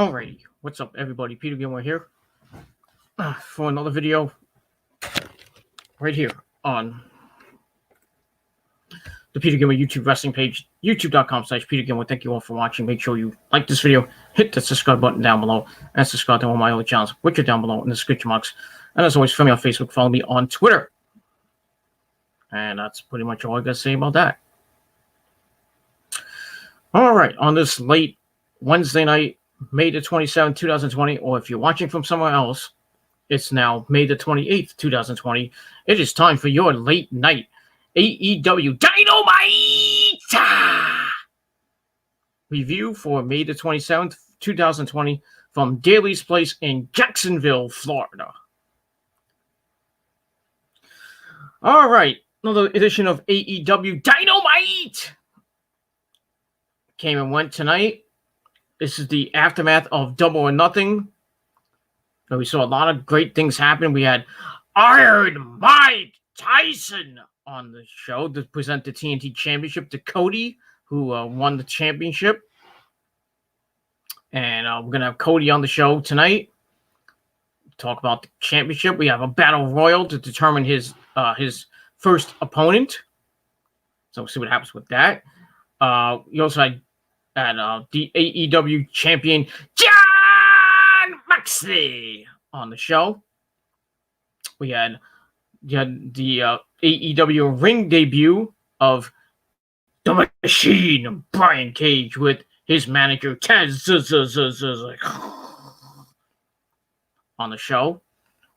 Alrighty, what's up, everybody? Peter Gilmore here for another video right here on the Peter Gilmore YouTube wrestling page, youtube.com/Peter Gilmore. Thank you all for watching. Make sure you like this video, hit the subscribe button down below, and subscribe to all my other channels, which are down below in the description box. And as always, follow me on Facebook, follow me on Twitter. And that's pretty much all I got to say about that. All right, on this late Wednesday night, May the 27th, 2020, or if you're watching from somewhere else, it's now May the 28th, 2020. It is time for your late night AEW Dynamite review for May the 27th, 2020 from Daly's Place in Jacksonville, Florida. All right, another edition of AEW Dynamite came and went tonight. This is the aftermath of Double or Nothing. We saw a lot of great things happen. We had Iron Mike Tyson on the show to present the TNT Championship to Cody, who won the championship. And we're going to have Cody on the show tonight. Talk about the championship. We have a battle royal to determine his first opponent. So we'll see what happens with that. We also had the AEW champion Jon Moxley on the show. We had the AEW ring debut of the Machine, Brian Cage, with his manager Taz on the show.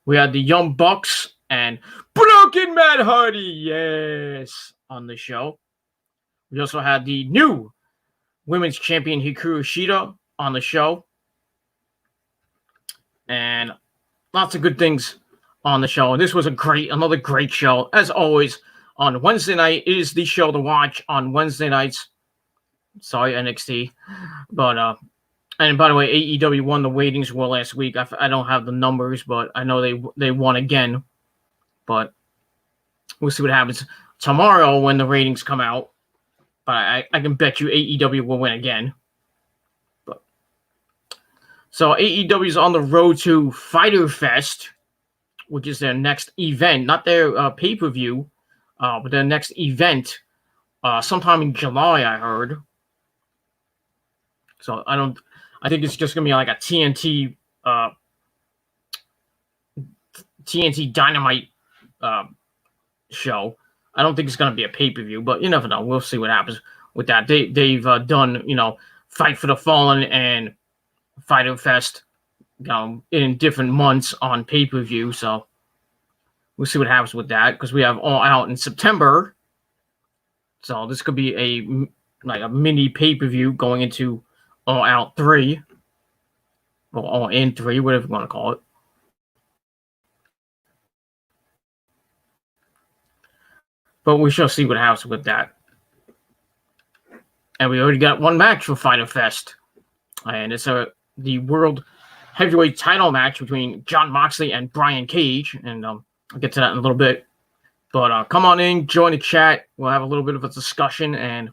We had the Young Bucks and Broken Matt Hardy, yes, on the show. We also had the new Women's Champion Hikaru Shida on the show. And lots of good things on the show. This was another great show. As always, on Wednesday night is the show to watch on Wednesday nights. Sorry, NXT. But, and by the way, AEW won the ratings war last week. I don't have the numbers, but I know they won again. But we'll see what happens tomorrow when the ratings come out. But I can bet you AEW will win again. So AEW is on the road to Fyter Fest, which is their next event, not their pay-per-view, but their next event, sometime in July, I heard. So I think it's just gonna be like a TNT Dynamite show. I don't think it's going to be a pay-per-view, but you never know. We'll see what happens with that. They've done, Fight for the Fallen and Fyter Fest, in different months on pay-per-view. So we'll see what happens with that, because we have All Out in September. So this could be a mini pay-per-view going into All Out 3, or All In 3, whatever you want to call it. But we shall see what happens with that. And we already got one match for Fyter Fest. And it's the World Heavyweight title match between Jon Moxley and Brian Cage. And I'll get to that in a little bit. But come on in, join the chat. We'll have a little bit of a discussion and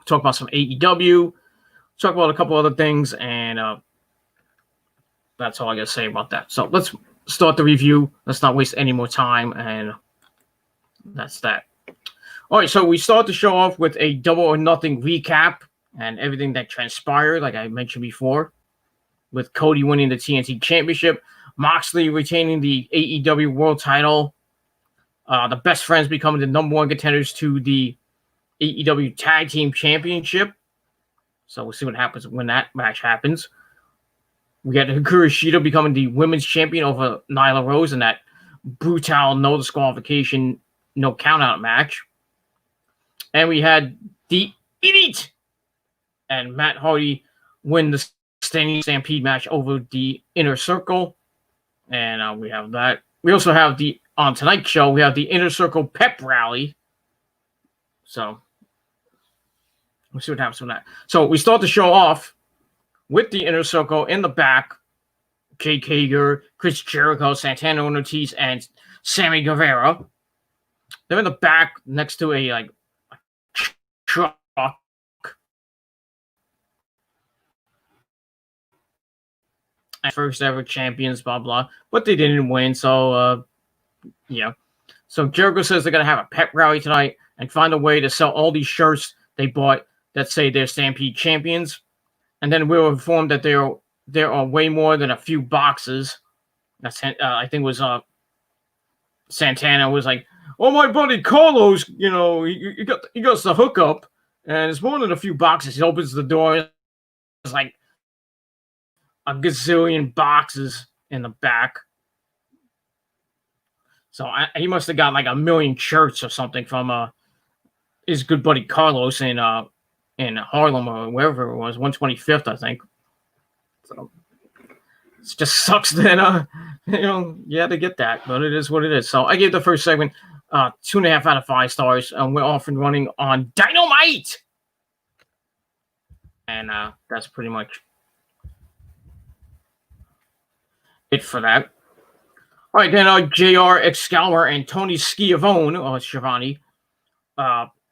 talk about some AEW. Talk about a couple other things. And that's all I got to say about that. So let's start the review. Let's not waste any more time. And that's that. All right, so we start the show off with a Double or Nothing recap and everything that transpired, like I mentioned before, with Cody winning the TNT Championship, Moxley retaining the AEW World Title, the Best Friends becoming the #1 contenders to the AEW Tag Team Championship. So we'll see what happens when that match happens. We got Hikaru Shida becoming the Women's Champion over Nyla Rose in that brutal no disqualification, no count-out match. And we had the Elite and Matt Hardy win the Standing Stampede match over the Inner Circle. And we have that. We also have on tonight's show, we have the Inner Circle pep rally. So we'll see what happens from that. So we start the show off with the Inner Circle in the back. Jake Hager, Chris Jericho, Santana Ortiz, and Sammy Guevara. They're in the back next to a truck first ever champions, blah, blah. But they didn't win, so, yeah. So Jericho says they're going to have a pep rally tonight and find a way to sell all these shirts they bought that say they're Stampede champions. And then we were informed that there are way more than a few boxes. That's I think it was Santana was like, "Oh, my buddy Carlos, he got the hookup, and it's more than a few boxes." He opens the door, it's like a gazillion boxes in the back. So he must have got like 1 million shirts or something from his good buddy Carlos in Harlem or wherever it was, 125th, I think. So it just sucks that you had to get that, but it is what it is. So I gave the first segment 2.5 out of 5 stars, and we're off and running on Dynamite. And that's pretty much it for that. All right, then JR Excalibur and Tony Schiavone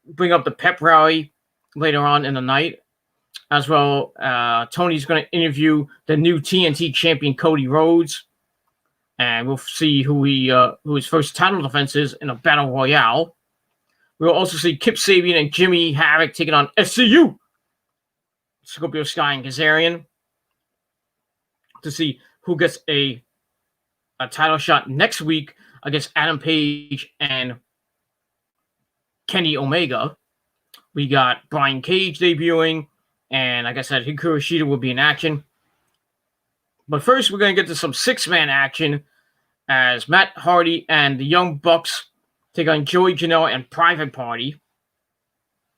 bring up the pep rally later on in the night. As well, Tony's going to interview the new TNT champion Cody Rhodes, and we'll see who his first title defense is in a battle royale. We'll also see Kip Sabian and Jimmy Havoc taking on SCU, Scorpio Sky and Kazarian, to see who gets a title shot next week against Adam Page and Kenny Omega. We got Brian Cage debuting, and like I said, Hikaru Shida will be in action. But first, we're going to get to some 6-man action as Matt Hardy and the Young Bucks take on Joey Janela and Private Party.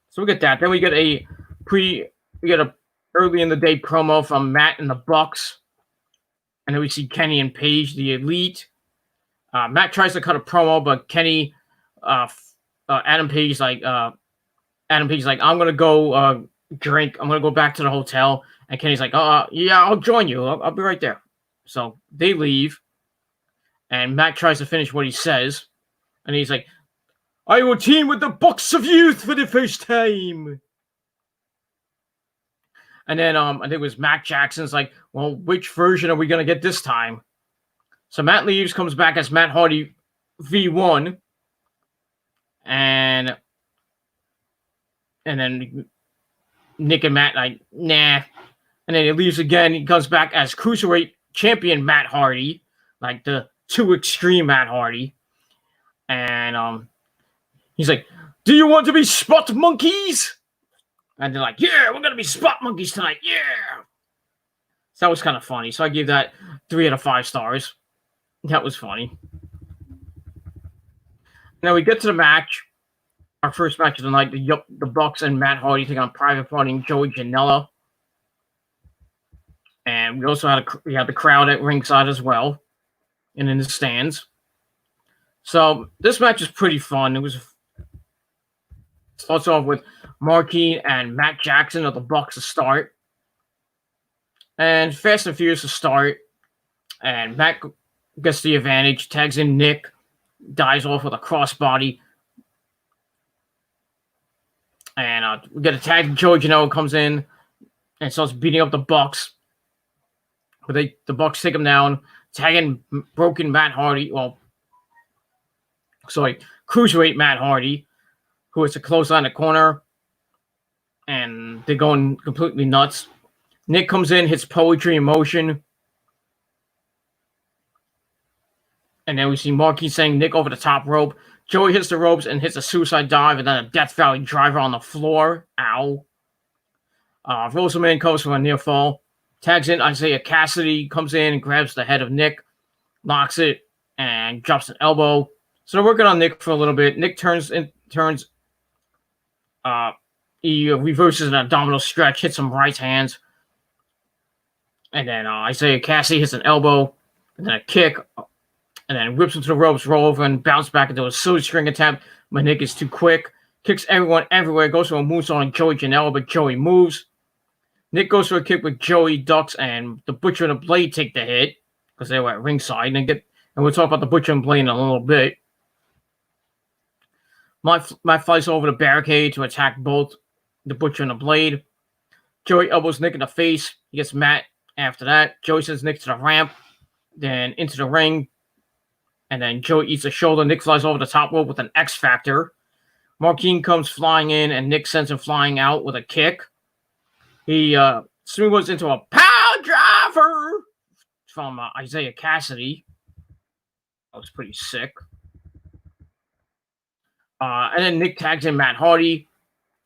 So we get that. Then we get a early in the day promo from Matt and the Bucks. And then we see Kenny and Page, the Elite. Matt tries to cut a promo, but Kenny, Adam Page, like, I'm going to go drink. I'm going to go back to the hotel. And Kenny's like, yeah, I'll join you. I'll be right there. So they leave. And Matt tries to finish what he says. And he's like, I will team with the Bucks of Youth for the first time. And then I think it was Matt Jackson's like, well, which version are we going to get this time? So Matt leaves, comes back as Matt Hardy V1. And then Nick and Matt like, nah. And then he leaves again. He comes back as Cruiserweight Champion Matt Hardy, like the too extreme Matt Hardy. And he's like, do you want to be spot monkeys? And they're like, yeah, we're going to be spot monkeys tonight. Yeah. So that was kind of funny. So I gave that 3 out of 5 stars. That was funny. Now we get to the match. Our first match of the night, the Bucks and Matt Hardy taking on Private Party and Joey Janela. And we also had the crowd at ringside as well, and in the stands. So this match is pretty fun. It starts off with Marquis and Matt Jackson of the Bucks to start, and Fast and Furious to start. And Matt gets the advantage, tags in Nick, dies off with a crossbody. And we get a tag. Joey Janela comes in and starts beating up the Bucks. But the Bucks take him down, tagging broken Matt Hardy. Cruiserweight Matt Hardy, who is a close on the corner. And they're going completely nuts. Nick comes in, hits Poetry in Motion. And then we see Marquis saying Nick over the top rope. Joey hits the ropes and hits a suicide dive and then a Death Valley driver on the floor. Ow. Rosaman comes from a near fall. Tags in Isaiah Cassidy, comes in and grabs the head of Nick, knocks it, and drops an elbow. So they're working on Nick for a little bit. Nick he reverses an abdominal stretch, hits some right hands. And then Isaiah Cassidy hits an elbow, and then a kick, and then whips him to the ropes, roll over, and bounce back into a silly string attempt. But Nick is too quick. Kicks everyone everywhere, goes for a moonsault on Joey Janela, but Joey moves. Nick goes for a kick with Joey ducks, and the Butcher and the Blade take the hit because they were at ringside. And we'll talk about the Butcher and Blade in a little bit. Matt flies over the barricade to attack both the Butcher and the Blade. Joey elbows Nick in the face. He gets Matt After that, Joey sends Nick to the ramp, then into the ring, and then Joey eats a shoulder. Nick flies over the top rope with an X Factor. Marquine comes flying in, and Nick sends him flying out with a kick. He springboards into a power driver from Isaiah Cassidy. That was pretty sick. And then Nick tags in Matt Hardy,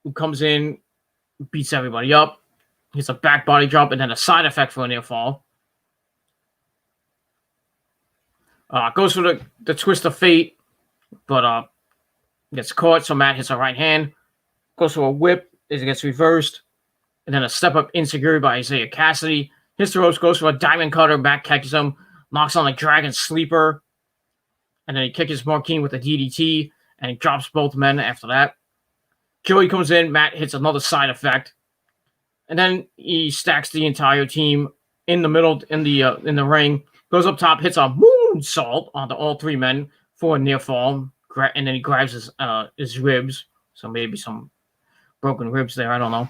who comes in, beats everybody up. Hits a back body drop and then a side effect for a near fall. Goes for the twist of fate, but gets caught, so Matt hits a right hand. Goes for a whip as it gets reversed. And then a step-up insecurity by Isaiah Cassidy. Hits the ropes, goes for a diamond cutter, Matt catches him, knocks on a dragon sleeper. And then he kicks Marquine with a DDT, and he drops both men after that. Joey comes in, Matt hits another side effect. And then he stacks the entire team in the middle, in the ring. Goes up top, hits a moonsault onto all three men for a near fall. And then he grabs his ribs. So maybe some broken ribs there, I don't know.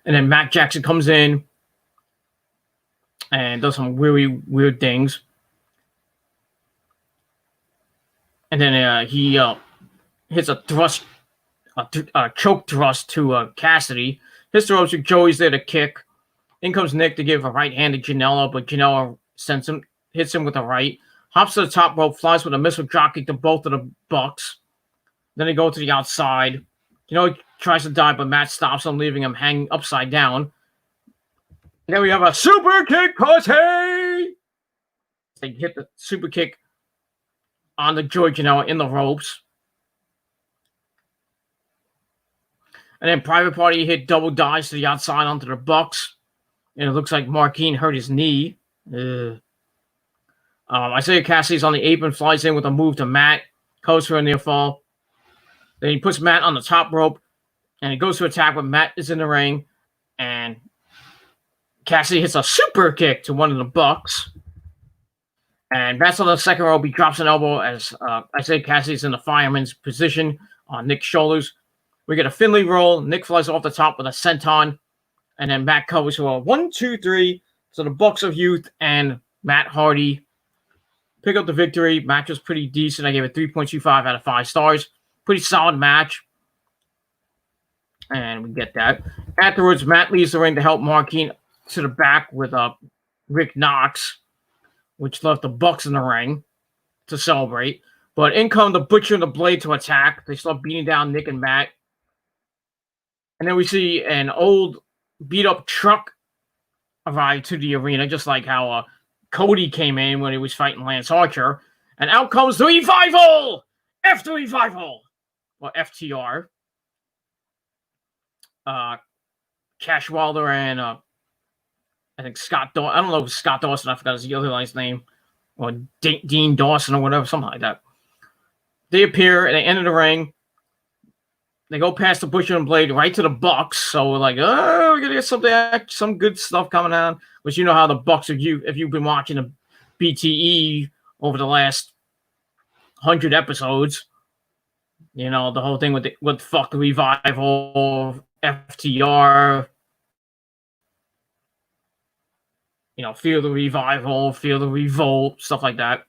And then Matt Jackson comes in and does some really weird things. And then he hits a thrust, a choke thrust to Cassidy. Hits the ropes with Joey's there to kick. In comes Nick to give a right hand to Janela, but Janela hits him with a right. Hops to the top rope, flies with a missile dropkick to both of the Bucks. Then they go to the outside. He tries to dive, but Matt stops him, leaving him hanging upside down. And then we have a super kick party! They hit the super kick on the Joey Janela in the ropes. And then Private Party hit double dives to the outside onto the Bucks. And it looks like Marquine hurt his knee. Isaiah Cassidy's on the apron, flies in with a move to Matt. Goes for a near fall. Then he puts Matt on the top rope. And he goes to attack when Matt is in the ring. And Cassidy hits a super kick to one of the Bucks. And Matt's on the second rope. He drops an elbow as Isaiah Cassidy's in the fireman's position on Nick's shoulders. We get a Finley roll. Nick flies off the top with a senton. And then Matt covers for a 1, 2, 3. So the Bucks of Youth and Matt Hardy pick up the victory. Match was pretty decent. I gave it 3.25 out of 5 stars. Pretty solid match. And we get that. Afterwards, Matt leaves the ring to help Marquine to the back with Rick Knox, which left the Bucks in the ring to celebrate. But in come the Butcher and the Blade to attack. They start beating down Nick and Matt. And then we see an old beat-up truck arrive to the arena, just like how Cody came in when he was fighting Lance Archer. And out comes the Revival! F the Revival! Or FTR. Cash Wilder and I think Scott Dawson. I don't know if it was Scott Dawson. I forgot his other guy's name. Or Dean Dawson or whatever, something like that. They appear and they enter the ring. They go past the Butcher and Blade right to the Bucks. So we're like, oh, we're gonna get some good stuff coming out. Which you know how the Bucks if you've been watching the BTE over the last 100 episodes, the whole thing with fuck the Revival, FTR, Fear the Revival, Fear the Revolt, stuff like that.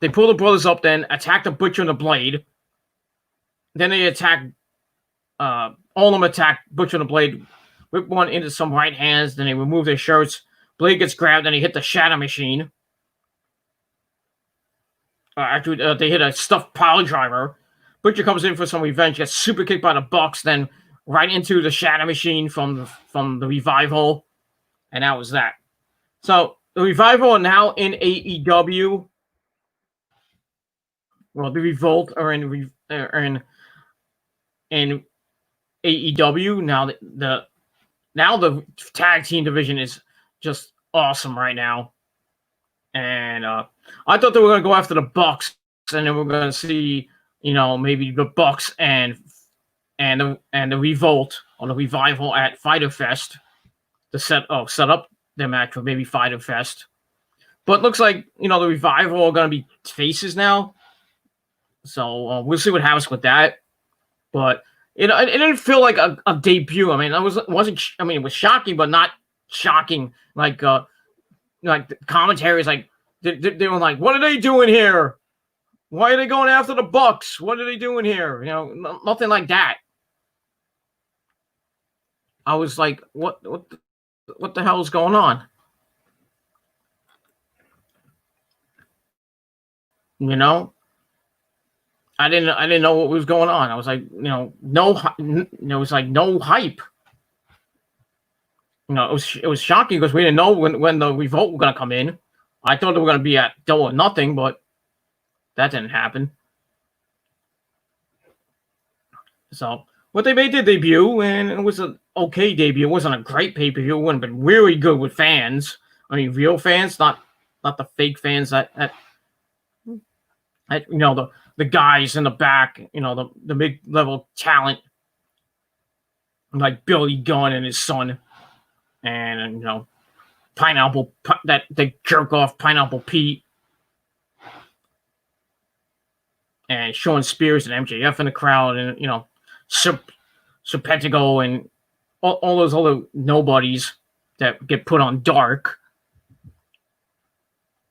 They pull the brothers up, then attack the Butcher and the Blade. Then they attack, all of them attack Butcher and the Blade, whip one into some right hands, then they remove their shirts. Blade gets grabbed, then they hit the Shatter Machine. They hit a stuffed pile driver. Butcher comes in for some revenge, gets super kicked by the Bucks, then right into the Shatter Machine from the Revival. And that was that. So the Revival are now in AEW. Well, the Revolt are in AEW. Now the tag team division is just awesome right now. And I thought they were going to go after the Bucks, and then we're going to see, maybe the Bucks and the Revolt or the Revival at Fyter Fest to set up their match for maybe Fyter Fest. But it looks like, the Revival are going to be faces now. So we'll see what happens with that. But it didn't feel like a debut. I mean, it wasn't. I mean, it was shocking, but not shocking. Like the commentaries, like they were like, "What are they doing here? Why are they going after the Bucks? What are they doing here?" Nothing like that. I was like, "What the hell is going on?" I didn't know what was going on. I was like, no, it was like no hype. It was shocking because we didn't know when the revolt were going to come in. I thought they were going to be at Double or Nothing, but that didn't happen. So, what they made their debut, and it was an okay debut. It wasn't a great pay-per-view. It wouldn't have been really good with fans. I mean, real fans, not the fake fans that the guys in the back, the mid-level talent like Billy Gunn and his son, and Pineapple, that the jerk off Pineapple Pete, and Shawn Spears and MJF in the crowd, and Serpentico and all those other nobodies that get put on Dark.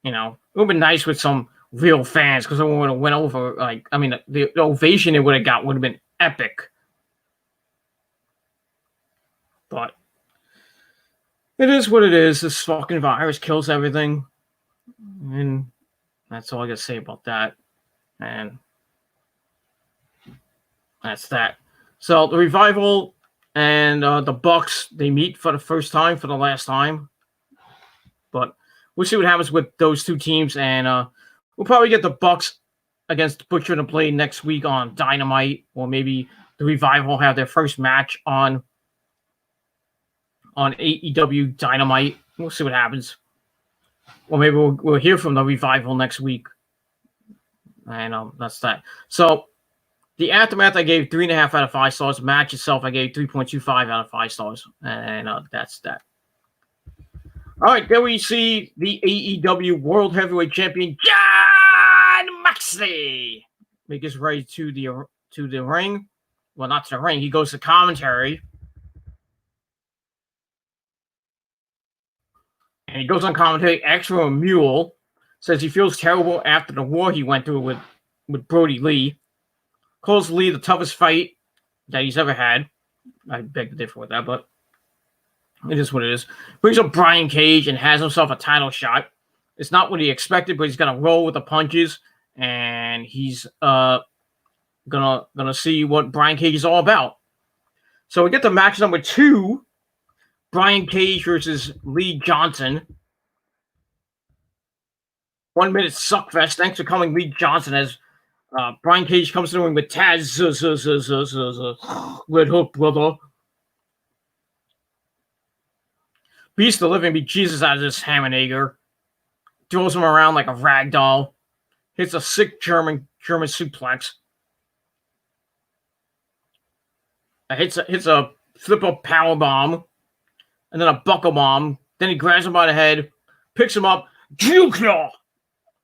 It would have been nice with some real fans because it would have went over. Like, I mean, the ovation it would have got would have been epic. But it is what it is. This fucking virus kills everything. And that's all I got to say about that. And that's that. So the Revival and the Bucks, they meet for the first time, for the last time. But we'll see what happens with those two teams. And we'll probably get the Bucks against Butcher and the Blade next week on Dynamite. Or maybe the Revival will have their first match on AEW Dynamite. We'll see what happens. Or maybe we'll hear from the Revival next week. And that's that. So the Aftermath, I gave 3.5 out of 5 stars. The match itself, I gave 3.25 out of 5 stars. And that's that. All right, there we see the AEW World Heavyweight Champion, Jon Moxley, make his way to the ring. Well, not to the ring. He goes to commentary. And he goes on commentary. Extra Mule says he feels terrible after the war he went through with Brody Lee. Calls Lee the toughest fight that he's ever had. I beg to differ with that, but it is what it is. Brings up Brian Cage and has himself a title shot. It's not what he expected, but he's gonna roll with the punches, and he's gonna see what Brian Cage is all about. So we get to match number 2. Brian Cage versus Lee Johnson. 1 minute suckfest. Thanks for coming, Lee Johnson, as Brian Cage comes to the ring with Taz. Red Hook, brother. Beats the living bejesus out of this Hammernager. Throws him around like a rag doll. Hits a sick German suplex. Hits a flip-up power bomb. And then a buckle bomb. Then he grabs him by the head. Picks him up.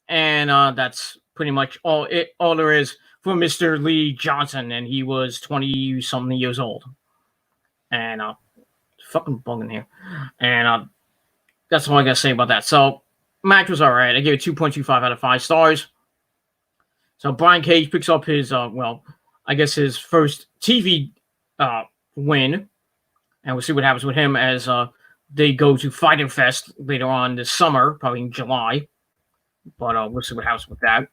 And that's pretty much all there is for Mr. Lee Johnson. And he was 20-something years old. And fucking bugging here. And that's all I got to say about that. So, match was all right. I gave it 2.25 out of 5 stars. So, Brian Cage picks up his, I guess his first TV win. And we'll see what happens with him as they go to Fyter Fest later on this summer, probably in July. But we'll see what happens with that.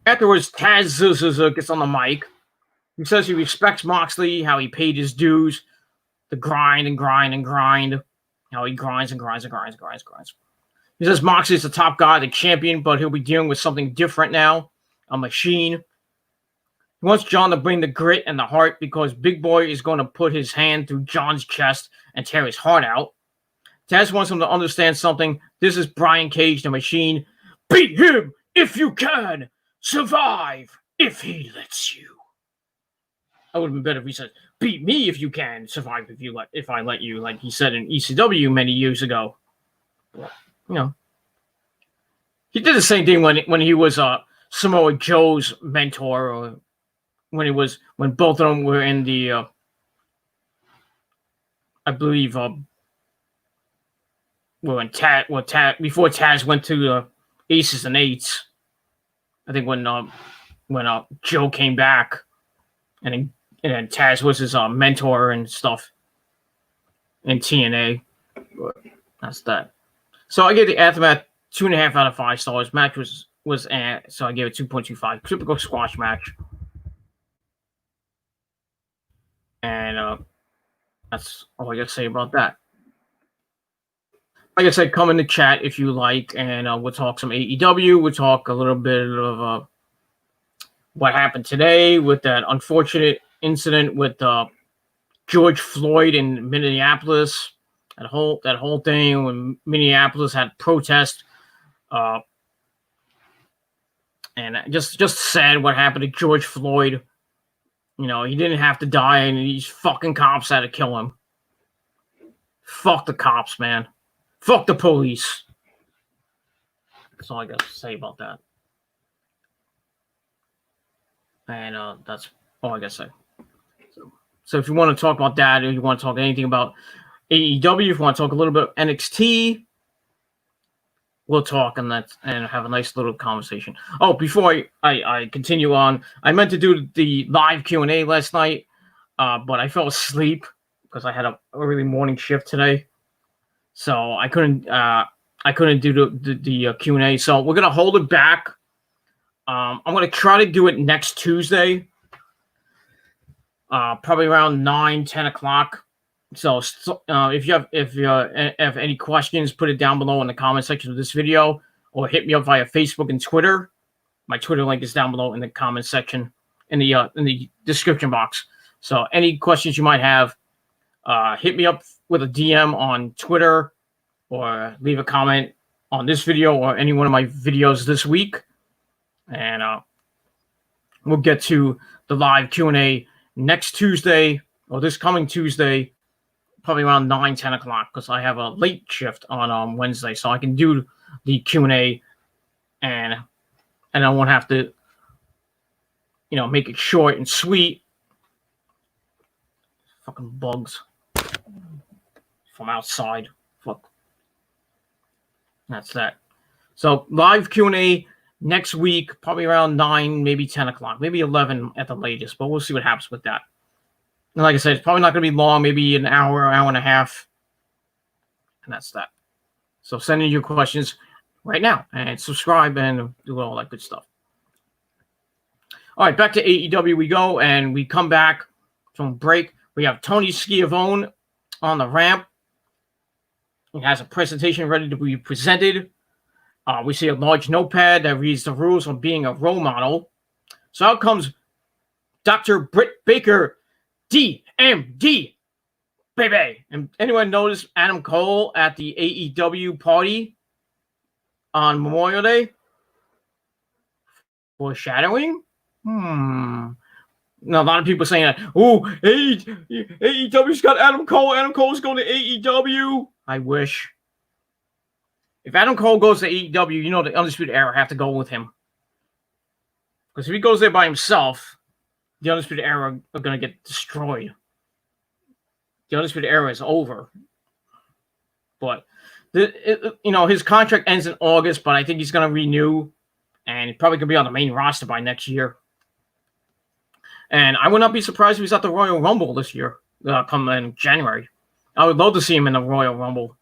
Afterwards, Taz gets on the mic. He says he respects Moxley, how he paid his dues, the grind and grind and grind, how he grinds and grinds and grinds and grinds and grinds. He says Moxley's the top guy, the champion, but he'll be dealing with something different now, a machine. He wants John to bring the grit and the heart because Big Boy is going to put his hand through John's chest and tear his heart out. Taz wants him to understand something. This is Brian Cage, the machine. Beat him if you can. Survive if he lets you. That would have been better if he said, beat me if you can, survive if I let you, like he said in ECW many years ago. But, he did the same thing when he was Samoa Joe's mentor, or when both of them were in the I believe before Taz went to the Aces and Eights. I think when Joe came back, and then Taz was his mentor and stuff in TNA. But that's that. So I gave the Aftermath 2.5 out of 5 stars. Match was so I gave it 2.25. Typical squash match. And that's all I got to say about that. Like I said, come in the chat if you like, and we'll talk some AEW. We'll talk a little bit of what happened today with that unfortunate incident with George Floyd in Minneapolis. That whole thing when Minneapolis had protest, and just sad what happened to George Floyd. You know, he didn't have to die, and these fucking cops had to kill him. Fuck the cops, man. Fuck the police. That's all I got to say about that. And that's all I got to say. So if you want to talk about that, or you want to talk anything about AEW, if you want to talk a little bit of NXT, we'll talk and have a nice little conversation. Oh, before I continue on, I meant to do the live Q&A last night, but I fell asleep because I had a early morning shift today, so I couldn't do the Q&A. So we're gonna hold it back. I'm gonna try to do it next Tuesday, probably around 9-10 o'clock. So if you have any questions, put it down below in the comment section of this video, or hit me up via Facebook and Twitter. My Twitter link is down below in the comment section in the description box. So any questions you might have, hit me up with a DM on Twitter, or leave a comment on this video or any one of my videos this week, and we'll get to the live Q&A next Tuesday, or this coming Tuesday, probably around 9-10 o'clock, because I have a late shift on Wednesday, so I can do the Q&A, and I won't have to, make it short and sweet. Fucking bugs from outside. Fuck. That's that. So live Q&A next week, probably around 9, maybe 10 o'clock, maybe 11 at the latest, but we'll see what happens with that. And like I said, it's probably not going to be long, maybe an hour and a half. And that's that. So send in your questions right now and subscribe and do all that good stuff. All right, back to AEW we go, and we come back from break. We have Tony Schiavone on the ramp. He has a presentation ready to be presented. We see a large notepad that reads the rules of being a role model. So out comes Dr. Britt Baker, DMD, baby. And anyone notice Adam Cole at the AEW party on Memorial Day? Foreshadowing? Now, a lot of people saying that, AEW's got Adam Cole. Adam Cole's going to AEW. I wish. If Adam Cole goes to AEW, the Undisputed Era have to go with him. Because if he goes there by himself, the Undisputed Era are going to get destroyed. The Undisputed Era is over. But, his contract ends in August, but I think he's going to renew. And he's probably going to be on the main roster by next year. And I would not be surprised if he's at the Royal Rumble this year, come in January. I would love to see him in the Royal Rumble,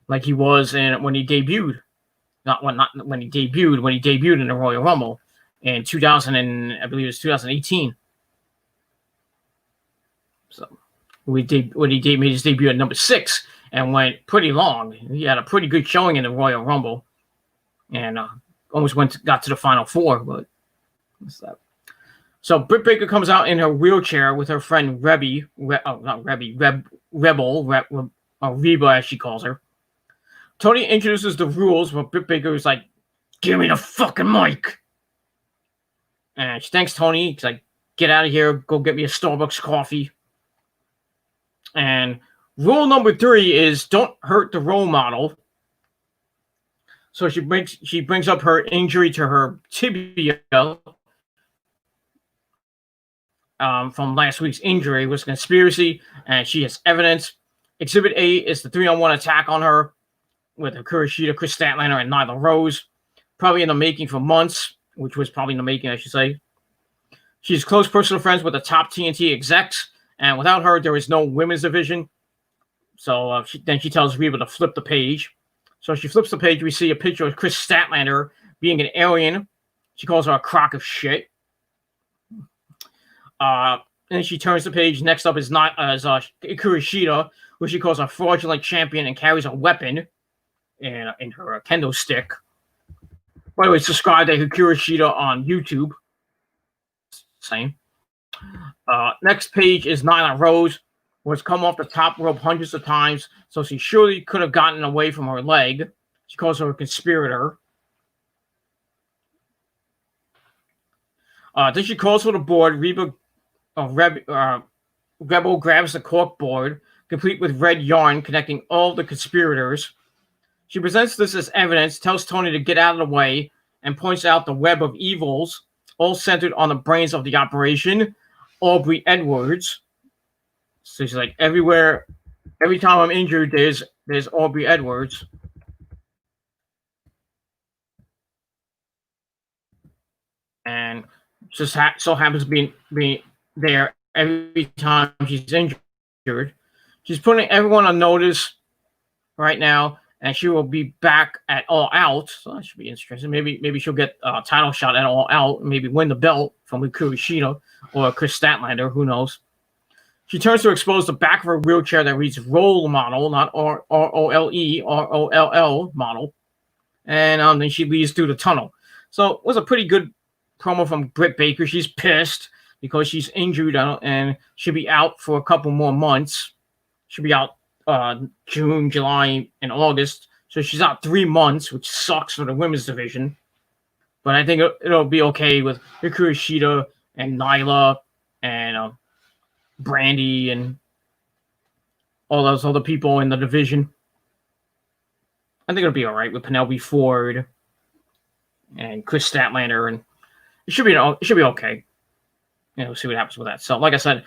like he was when he debuted. When he debuted in the Royal Rumble in 2018. So when he made his debut at number 6 and went pretty long. He had a pretty good showing in the Royal Rumble, and almost got to the Final Four, but what's that? So Britt Baker comes out in her wheelchair with her friend Reba, as she calls her. Tony introduces the rules, but Britt Baker is like, "Give me the fucking mic." And she thanks Tony. She's like, "Get out of here. Go get me a Starbucks coffee." And rule number 3 is don't hurt the role model. So she brings up her injury to her tibia. from last week's injury was conspiracy, and she has evidence. Exhibit A is the 3-on-1 attack on her with Hikaru Shida, Chris Statlander, and Nyla Rose. Probably in the making for months, which was probably in the making, I should say. She's close personal friends with the top TNT execs, and without her, there is no women's division. So then she tells Reba to flip the page. So she flips the page. We see a picture of Chris Statlander being an alien. She calls her a crock of shit. And she turns the page. Next up is Hikaru Shida, who she calls a fraudulent champion and carries a weapon in her kendo stick. By the way, subscribe to Hikaru Shida on YouTube. Same. Next page is Nyla Rose, who has come off the top rope hundreds of times, so she surely could have gotten away from her leg. She calls her a conspirator. Then she calls for the board. Rebel grabs the cork board, complete with red yarn connecting all the conspirators. She presents this as evidence, tells Tony to get out of the way, and points out the web of evils, all centered on the brains of the operation, Aubrey Edwards. So she's like, everywhere, every time I'm injured, there's Aubrey Edwards. And just so happens to be there every time she's injured. She's putting everyone on notice right now, and she will be back at All Out. So that should be interesting. Maybe she'll get a title shot at All Out, maybe win the belt from Hikaru Shida or Chris Statlander. Who knows? She turns to expose the back of her wheelchair that reads Roll Model, not R-O-L-E, R-O-L-L model. And then she leads through the tunnel. So it was a pretty good promo from Britt Baker. She's pissed because she's injured and she'll be out for a couple more months. She'll be out June, July, and August. So she's out 3 months, which sucks for the women's division. But I think it'll be okay with Hikaru Shida and Nyla and Brandy and all those other people in the division. I think it'll be all right with Penelope Ford and Chris Statlander, and it should be okay. We'll see what happens with that. So, like I said,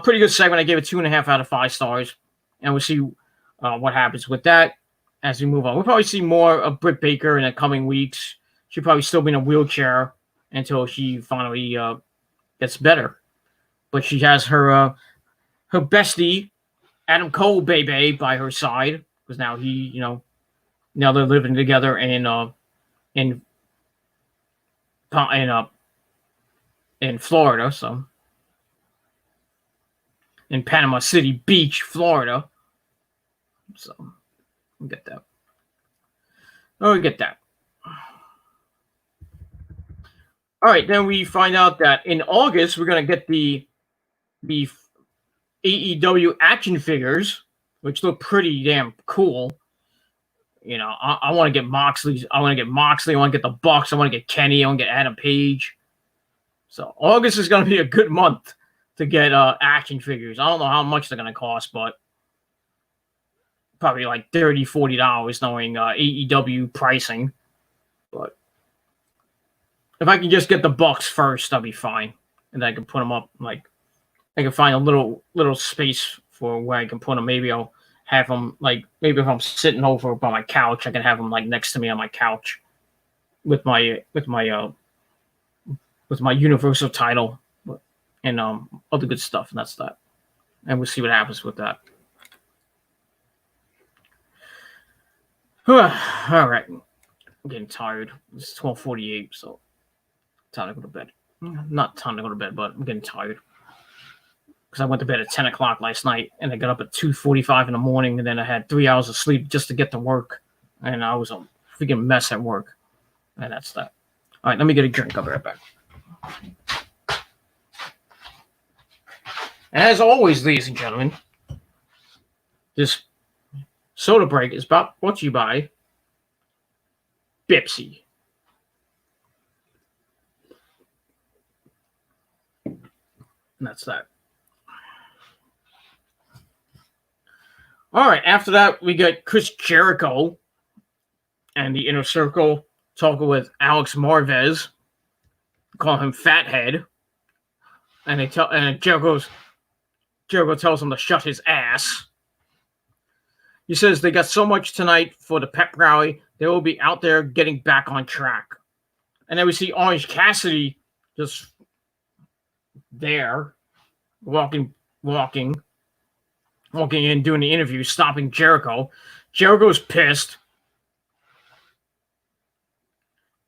pretty good segment. I gave it 2.5 out of 5 stars, and we'll see what happens with that as we move on. We'll probably see more of Britt Baker in the coming weeks. She'll probably still be in a wheelchair until she finally gets better. But she has her bestie, Adam Cole, baby, by her side, because now now they're living together in Florida, so in Panama City Beach, Florida. So we get that. Oh, we get that. All right, then we find out that in August we're gonna get the AEW action figures, which look pretty damn cool. I want to get Moxley. I want to get the Bucks. I want to get Kenny. I want to get Adam Page. So August is going to be a good month to get action figures. I don't know how much they're going to cost, but probably like $30, $40 knowing AEW pricing. But if I can just get the Bucks first, I'll be fine. And then I can put them up, like, I can find a little space for where I can put them. Maybe I'll have them, like, maybe if I'm sitting over by my couch, I can have them, like, next to me on my couch with my Universal title and other good stuff, and that's that. And we'll see what happens with that. All right. I'm getting tired. It's 12:48, so time to go to bed. Not time to go to bed, but I'm getting tired. Because I went to bed at 10 o'clock last night, and I got up at 2:45 in the morning, and then I had 3 hours of sleep just to get to work. And I was a freaking mess at work. And that's that. All right, let me get a drink. I'll be right back. As always, ladies and gentlemen, this soda break is brought to you by Pepsi. And that's that. All right, after that, we got Chris Jericho and the Inner Circle talking with Alex Marvez. Call him Fathead. and Jericho tells him to shut his ass. He says they got so much tonight for the pep rally, they will be out there getting back on track. And then we see Orange Cassidy just there, walking in, doing the interview, stopping Jericho. Jericho's pissed.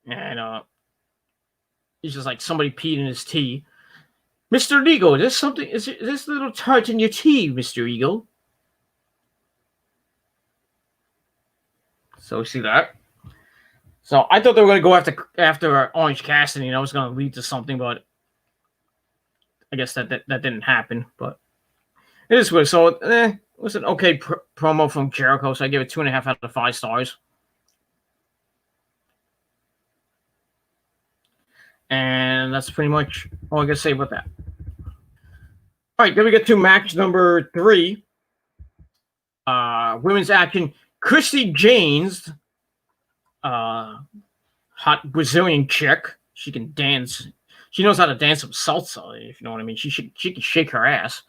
And he's just like, somebody peed in his tea. Mr. Eagle, is this little tart in your tea, Mr. Eagle? So we see that. So I thought they were going to go after Orange Cassidy, and I was going to lead to something, but I guess that didn't happen. But it is good. So it was an okay promo from Jericho, so I gave it 2.5 out of 5 stars. And that's pretty much all I got to say about that. All right, then we get to match number 3. Women's action. Christy Janes, hot Brazilian chick. She can dance. She knows how to dance some salsa, if you know what I mean. She can shake her ass.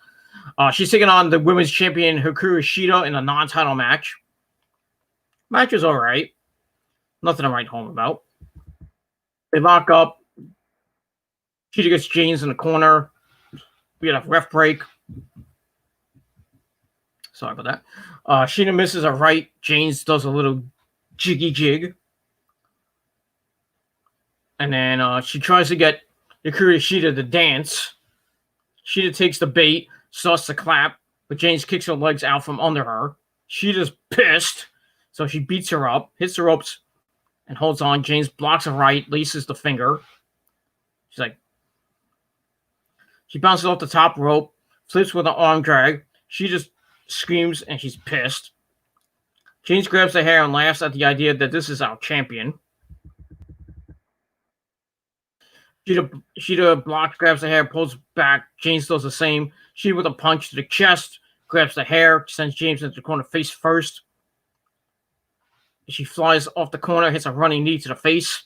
She's taking on the women's champion Hikaru Shida in a non-title match. Match is all right. Nothing to write home about. They lock up. Shida gets Janes in the corner. We get a ref break. Sorry about that. Shida misses a right. Janes does a little jiggy jig. And then she tries to get Hikaru Shida to dance. Shida takes the bait, starts to clap, but Janes kicks her legs out from under her. Shida's pissed, so she beats her up, hits the ropes, and holds on. Janes blocks a right, laces the finger. She's like, she bounces off the top rope, flips with an arm drag. She just screams, and she's pissed. Janes grabs her hair and laughs at the idea that this is our champion. Shida blocks, grabs the hair, pulls back. James does the same. Shida with a punch to the chest, grabs the hair, sends James into the corner face first. She flies off the corner, hits a running knee to the face.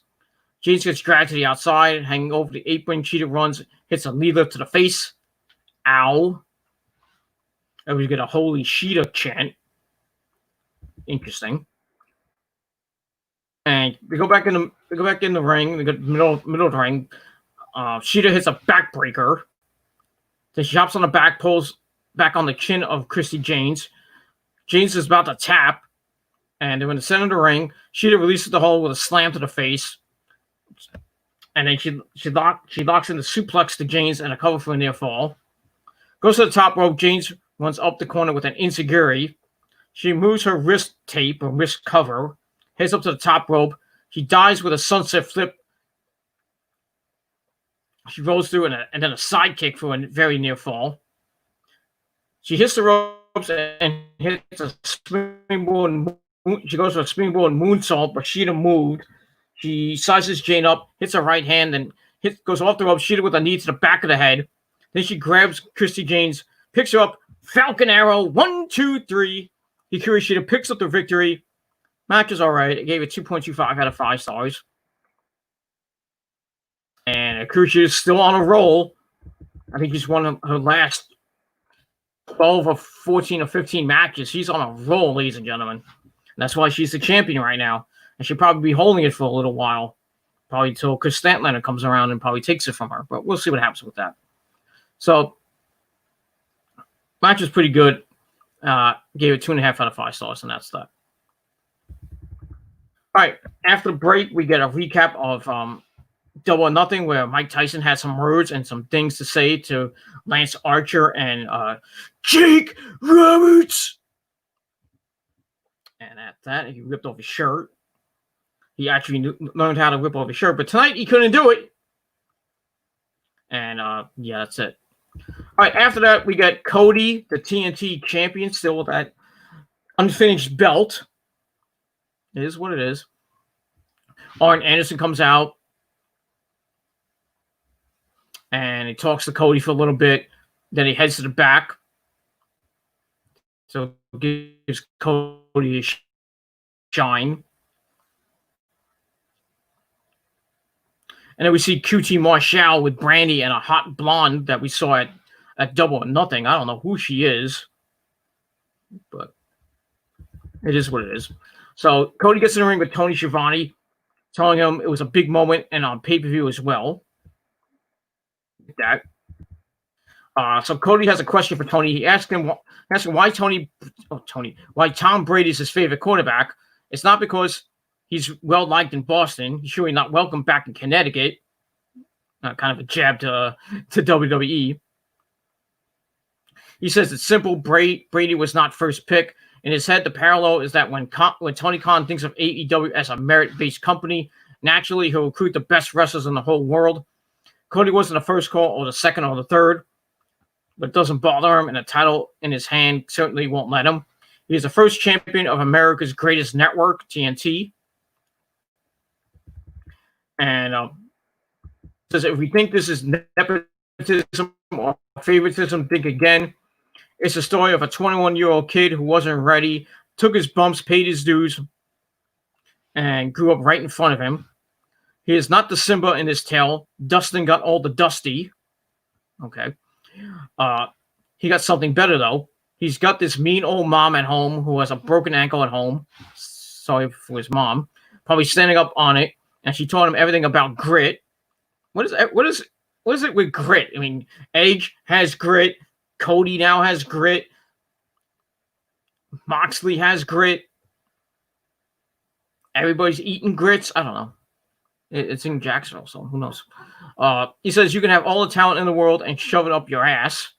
James gets dragged to the outside, hanging over the apron. Shida runs, hits a knee lift to the face. Ow. And we get a holy Shida chant. Interesting. And we go back in the ring. We go middle of the ring. Shida hits a backbreaker. Then she hops on the back, pulls back on the chin of Christy Janes. Janes is about to tap, and they're in the center of the ring. Shida releases the hold with a slam to the face, and then she locks in the suplex to Janes and a cover for a near fall. Goes to the top rope. Janes runs up the corner with an enziguri. She moves her wrist tape or wrist cover, heads up to the top rope. She dives with a sunset flip. She rolls through and then a side kick for a very near fall. She hits the ropes and hits a springboard. She goes for a springboard moonsault, but Shida moved. She sizes Jane up, hits her right hand, and goes off the ropes. Shida with a knee to the back of the head. Then she grabs Christy Janes, picks her up, Falcon Arrow, 1, 2, 3. Hikaru Shida picks up the victory. Match is all right. I gave it 2.25 out of 5 stars. And Hikaru is still on a roll. I think she's won her last 12 or 14 or 15 matches. She's on a roll, ladies and gentlemen. And that's why she's the champion right now. And she'll probably be holding it for a little while. Probably until Chris Statlander comes around and probably takes it from her. But we'll see what happens with that. So, match is pretty good. Gave it 2.5 out of 5 stars, and that's that. All right. After the break, we get a recap of Double or Nothing, where Mike Tyson had some words and some things to say to Lance Archer and Jake Roberts. And at that, he ripped off his shirt. He actually learned how to rip off his shirt, but tonight he couldn't do it. And yeah, that's it. All right, after that, we got Cody, the TNT champion, still with that unfinished belt. It is what it is. Arn Anderson comes out. And he talks to Cody for a little bit. Then he heads to the back. So gives Cody a shine. And then we see QT Marshall with Brandy and a hot blonde that we saw at Double or Nothing. I don't know who she is, but it is what it is. So Cody gets in the ring with Tony Schiavone, telling him it was a big moment and on pay-per-view as well. That. So Cody has a question for Tony. He asked him why why Tom Brady is his favorite quarterback. It's not because he's well liked in Boston. He's surely not welcome back in Connecticut. Kind of a jab to WWE. He says it's simple. Brady was not first pick. In his head, the parallel is that when Tony Khan thinks of AEW as a merit-based company, naturally he'll recruit the best wrestlers in the whole world. Cody wasn't the first call or the second or the third, but it doesn't bother him, and a title in his hand certainly won't let him. He is the first champion of America's greatest network, TNT. And says if we think this is nepotism or favoritism, think again. It's a story of a 21-year-old kid who wasn't ready, took his bumps, paid his dues, and grew up right in front of him. He is not the Simba in this tale. Dustin got all the dusty. Okay. He got something better, though. He's got this mean old mom at home who has a broken ankle at home. Sorry for his mom. Probably standing up on it, and she taught him everything about grit. What is it with grit? I mean, Edge has grit. Cody now has grit. Moxley has grit. Everybody's eating grits. I don't know. It's in Jacksonville, so who knows? He says you can have all the talent in the world and shove it up your ass.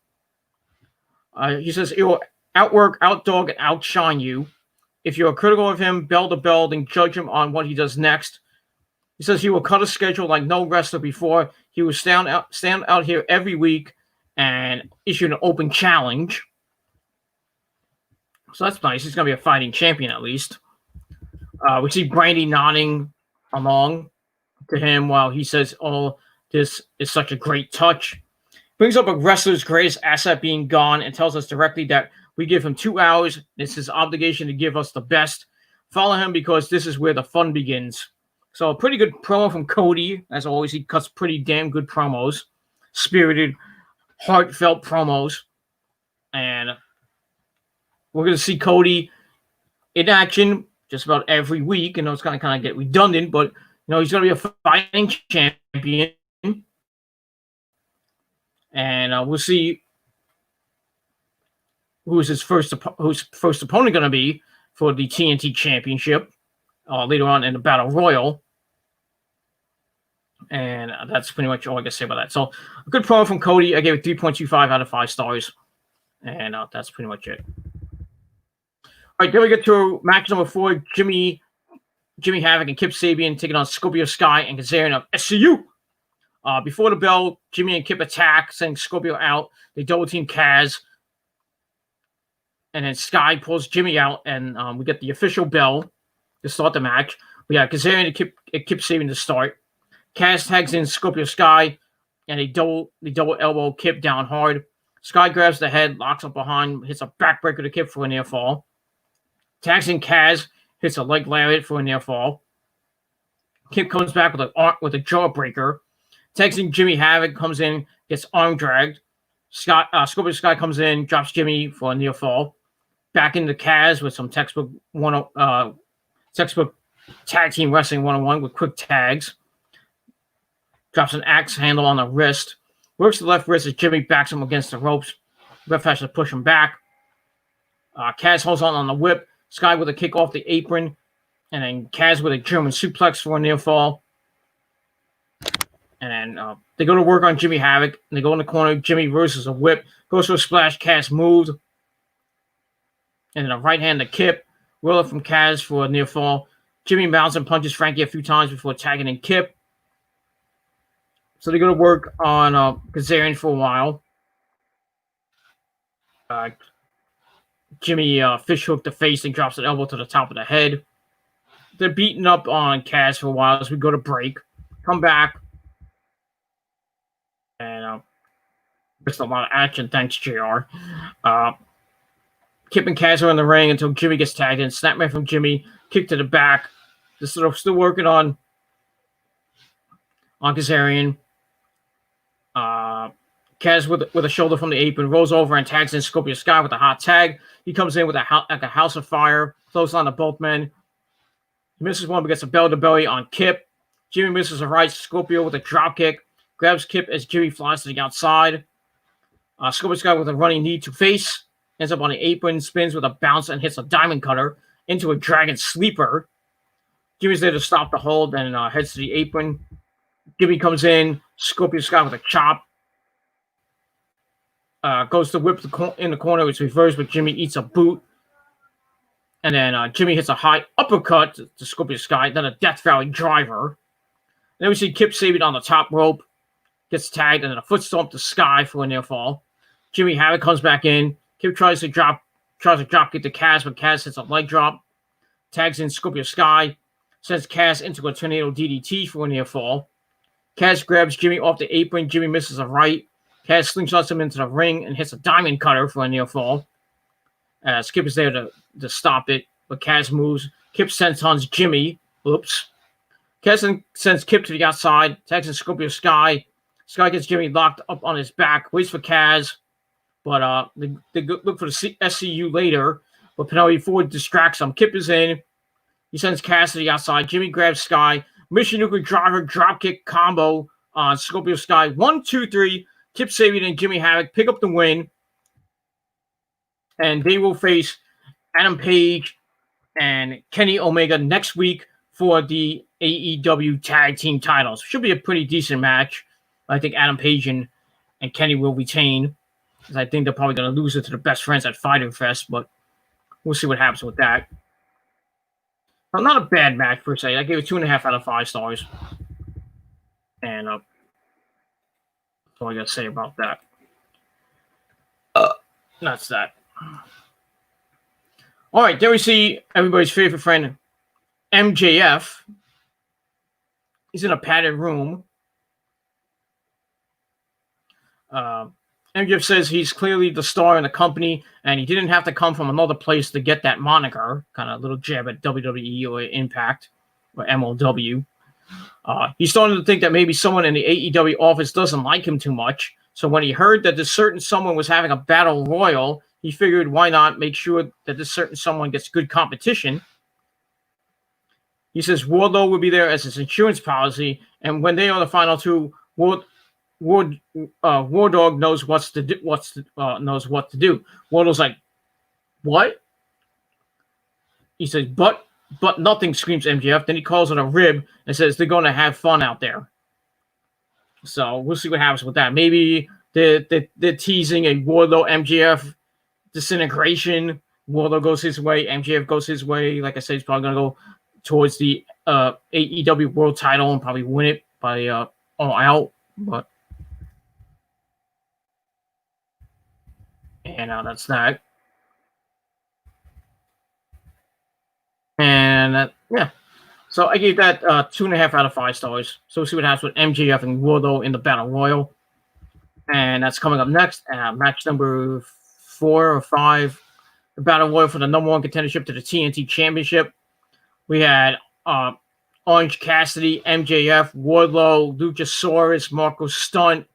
He says it will outwork, outdog, and outshine you. If you're critical of him, bell to bell, then judge him on what he does next. He says he will cut a schedule like no wrestler before. He will stand out here every week and issue an open challenge. So that's nice. He's going to be a fighting champion at least. We see Brandy nodding along to him while he says, "Oh, this is such a great touch." Brings up a wrestler's greatest asset being gone and tells us directly that we give him 2 hours. It's his obligation to give us the best. Follow him because this is where the fun begins. So a pretty good promo from Cody. As always, he cuts pretty damn good promos. Spirited, heartfelt promos. And we're going to see Cody in action just about every week. I know it's going to kind of get redundant, but he's going to be a fighting champion. And we'll see who's his first opponent going to be for the TNT Championship later on in the Battle Royal. And that's pretty much all I can say about that. So a good promo from Cody. I gave it 3.25 out of 5 stars. And that's pretty much it. All right, then we get to match number 4. Jimmy Havoc and Kip Sabian taking on Scorpio Sky and Kazarian of SCU. Before the bell, Jimmy and Kip attack, sending Scorpio out. They double team Kaz. And then Sky pulls Jimmy out, and we get the official bell to start the match. We got Kazarian and Kip Sabian to start. Kaz tags in Scorpio Sky, and they double elbow Kip down hard. Sky grabs the head, locks up behind, hits a backbreaker to Kip for a near fall. Tags in Kaz, hits a leg lariat for a near fall. Kip comes back with a jawbreaker. Tags in Jimmy Havoc, comes in, gets arm dragged. Scorpio Sky comes in, drops Jimmy for a near fall. Back into Kaz with some textbook tag team wrestling 101 with quick tags. Drops an axe handle on the wrist. Works the left wrist as Jimmy backs him against the ropes. Ref has to push him back. Kaz holds on the whip. Sky with a kick off the apron. And then Kaz with a German suplex for a near fall. And then they go to work on Jimmy Havoc. And they go in the corner. Jimmy versus a whip. Goes for a splash. Kaz moved. And then a right hand to Kip. Roller from Kaz for a near fall. Jimmy mounts and punches Frankie a few times before tagging in Kip. So they go to work on Kazarian for a while. Jimmy fishhook the face and drops an elbow to the top of the head. They're beating up on Kaz for a while as we go to break. Come back. And just a lot of action. Thanks, JR. Kip and Kaz are in the ring until Jimmy gets tagged in. Snapmare from Jimmy. Kick to the back. They're still working on on Kazarian. Kaz with a shoulder from the apron rolls over and tags in Scorpio Sky with a hot tag. He comes in with a house of fire, close on to both men. He misses one but gets a belly to belly on Kip. Jimmy misses a right. Scorpio with a drop kick, grabs Kip as Jimmy flies to the outside. Scorpio Sky with a running knee to face, ends up on the apron, spins with a bounce and hits a diamond cutter into a dragon sleeper. Jimmy's there to stop the hold and heads to the apron. Jimmy comes in, Scorpio Sky with a chop. Goes to whip in the corner. It's reversed, but Jimmy eats a boot. And then Jimmy hits a high uppercut to Scorpio Sky, then a Death Valley driver. Then we see Kip Sabian on the top rope, gets tagged, and then a foot stomp to Sky for a near fall. Jimmy Havoc comes back in. Kip tries to drop kick to Kaz, but Kaz hits a leg drop. Tags in Scorpio Sky, sends Kaz into a tornado DDT for a near fall. Kaz grabs Jimmy off the apron. Jimmy misses a right. Kaz slingshots him into the ring and hits a diamond cutter for a near fall. Kip is there to stop it, but Kaz moves. Kip sentons Jimmy. Oops. Kaz sends Kip to the outside, tags in Scorpio Sky. Sky gets Jimmy locked up on his back, waits for Kaz, but they look for the SCU later, but Penelope Ford distracts him. Kip is in. He sends Kaz to the outside. Jimmy grabs Sky. Mission Nuclear Driver dropkick combo on Scorpio Sky. 1, 2, 3. Kip Sabian and Jimmy Havoc pick up the win. And they will face Adam Page and Kenny Omega next week for the AEW Tag Team titles. Should be a pretty decent match. I think Adam Page and Kenny will retain, because I think they're probably going to lose it to the Best Friends at Fyter Fest, but we'll see what happens with that. Well, not a bad match per se. I gave it 2.5 out of 5 stars. And that's all I got to say about that. That's that. All right, there we see everybody's favorite friend, MJF. He's in a padded room. MJF says he's clearly the star in the company, and he didn't have to come from another place to get that moniker. Kind of a little jab at WWE or Impact or MLW. He's starting to think that maybe someone in the AEW office doesn't like him too much. So when he heard that this certain someone was having a battle royal, he figured why not make sure that this certain someone gets good competition. He says Wardlow will be there as his insurance policy, and when they are the final two, War Dog knows what to do. Wardlow's like, what? He says, but nothing, screams MJF. Then he calls it a rib and says they're going to have fun out there. So we'll see what happens with that. Maybe they're teasing a Wardlow MJF disintegration. Wardlow goes his way, MJF goes his way. Like I said, he's probably going to go towards the AEW World Title and probably win it by All Out. But and that's that. And yeah. So I gave that 2.5 out of 5 stars. So we'll see what happens with MJF and Wardlow in the Battle Royal. And that's coming up next. Match number 4 or 5. The Battle Royal for the #1 contendership to the TNT Championship. We had Orange Cassidy, MJF, Wardlow, Luchasaurus, Marco Stunt,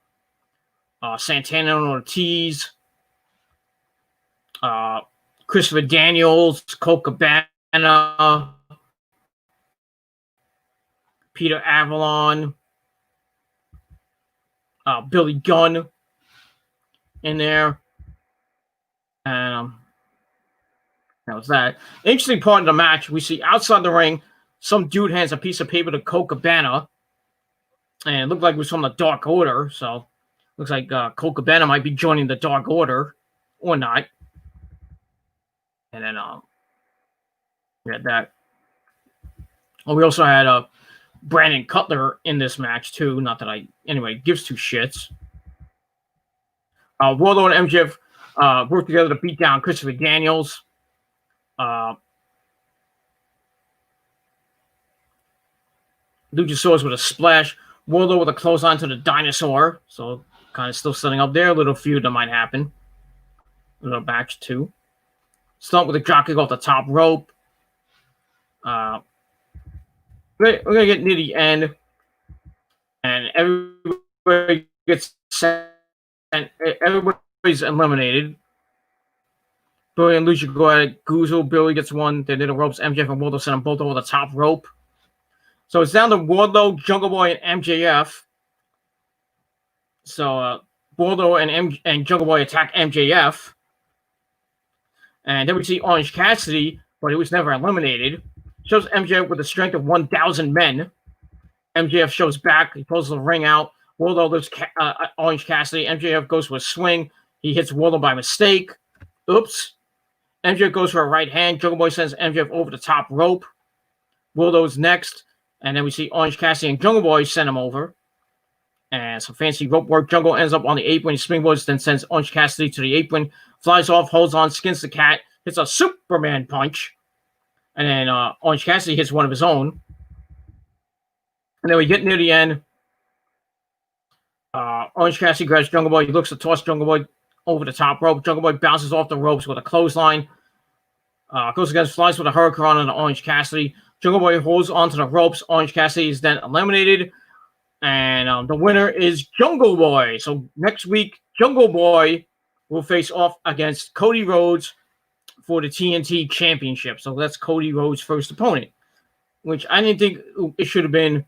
Santana and Ortiz, Christopher Daniels, Colt Cabana, Peter Avalon, Billy Gunn in there. And that was that. Interesting part of the match, we see outside the ring, some dude hands a piece of paper to Colt Cabana. And it looked like it was from the Dark Order. So looks like Colt Cabana might be joining the Dark Order or not. And then we had that. Oh, we also had Brandon Cutler in this match too. Not that gives two shits. Wardlow and MJF worked together to beat down Christopher Daniels. Luchasaurus with a splash. Wardlow with a clothesline to the dinosaur. So kind of still setting up there. A little feud that might happen. A little match too. Stunt with a dropkick off the top rope. We're going to get near the end. And everybody gets sent, and everybody's eliminated. Billy and Lucha go at it. Guzzo, Billy gets one. They did the ropes. MJF and Wardlow send them both over the top rope. So it's down to Wardlow, Jungle Boy, and MJF. So Wardlow and Jungle Boy attack MJF. And then we see Orange Cassidy, but he was never eliminated. Shows MJF with the strength of 1,000 men. MJF shows back. He pulls the ring out. Wardlow lifts Orange Cassidy. MJF goes for a swing. He hits Wardlow by mistake. Oops. MJF goes for a right hand. Jungle Boy sends MJF over the top rope. Wardlow's next. And then we see Orange Cassidy and Jungle Boy send him over. And some fancy rope work. Jungle ends up on the apron. He springboards, then sends Orange Cassidy to the apron. Flies off, holds on, skins the cat. Hits a Superman punch. And then Orange Cassidy hits one of his own. And then we get near the end. Orange Cassidy grabs Jungle Boy. He looks to toss Jungle Boy over the top rope. Jungle Boy bounces off the ropes with a clothesline. Goes against, flies with a hurricane on Orange Cassidy. Jungle Boy holds onto the ropes. Orange Cassidy is then eliminated. And the winner is Jungle Boy. So next week, Jungle Boy will face off against Cody Rhodes for the TNT Championship. So that's Cody Rhodes' first opponent, which I didn't think it should have been.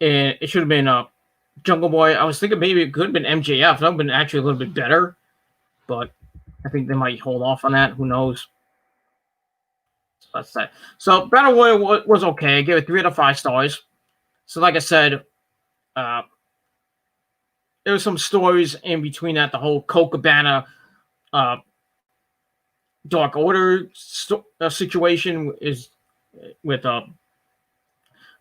It should have been Jungle Boy. I was thinking maybe it could have been MJF. That would have been actually a little bit better, but I think they might hold off on that. Who knows? So that's that. So Battle Royal was okay. I gave it 3 out of 5 stars. So like I said, there were some stories in between that. The whole Colt Cabana Dark Order situation is with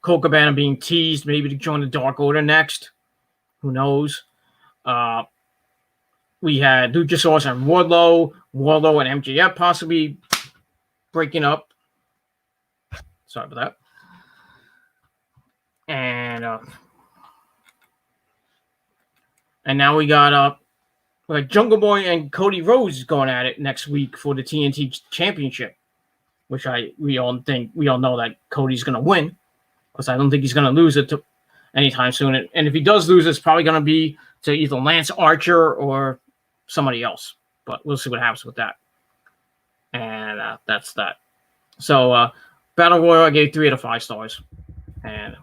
Colt Cabana being teased maybe to join the Dark Order next. Who knows? We had Luchasaurus and Wardlow and MJF possibly breaking up. Sorry about that. And now we got Jungle Boy and Cody Rhodes going at it next week for the TNT Championship, which we all know that Cody's going to win, because I don't think he's going to lose it anytime soon. And if he does lose, it's probably going to be to either Lance Archer or somebody else. But we'll see what happens with that. And that's that. So Battle Royal, I gave 3 out of 5 stars, and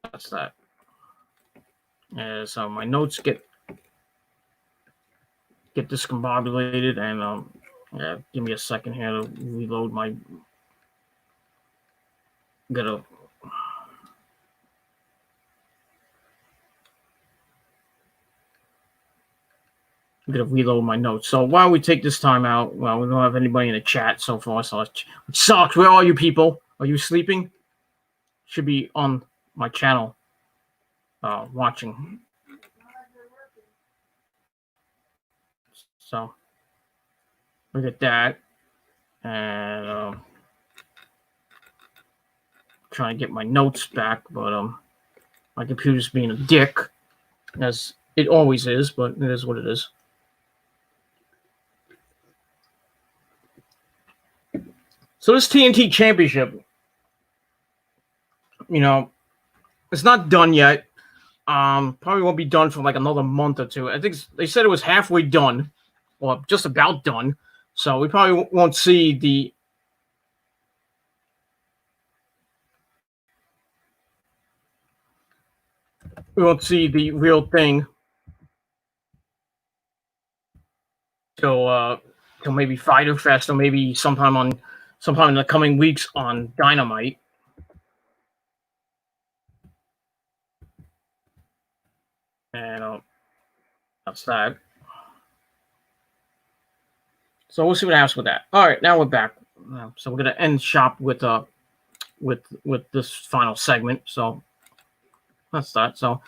that's that. So my notes get discombobulated, and give me a second here to reload my. Gotta reload my notes. So while we take this time out, well, we don't have anybody in the chat so far, so it sucks. Where are you people? Are you sleeping? Should be on my channel. Watching. So look at that, and trying to get my notes back, but my computer's being a dick, as it always is, but it is what it is. So this TNT Championship, it's not done yet. Probably won't be done for like another month or two. I think they said it was halfway done, or just about done. So we probably won't see the real thing till maybe Fyter Fest, or maybe sometime in the coming weeks on Dynamite. And that's that. So we'll see what happens with that. All right, now we're back. So we're gonna end shop with this final segment. So that's that. So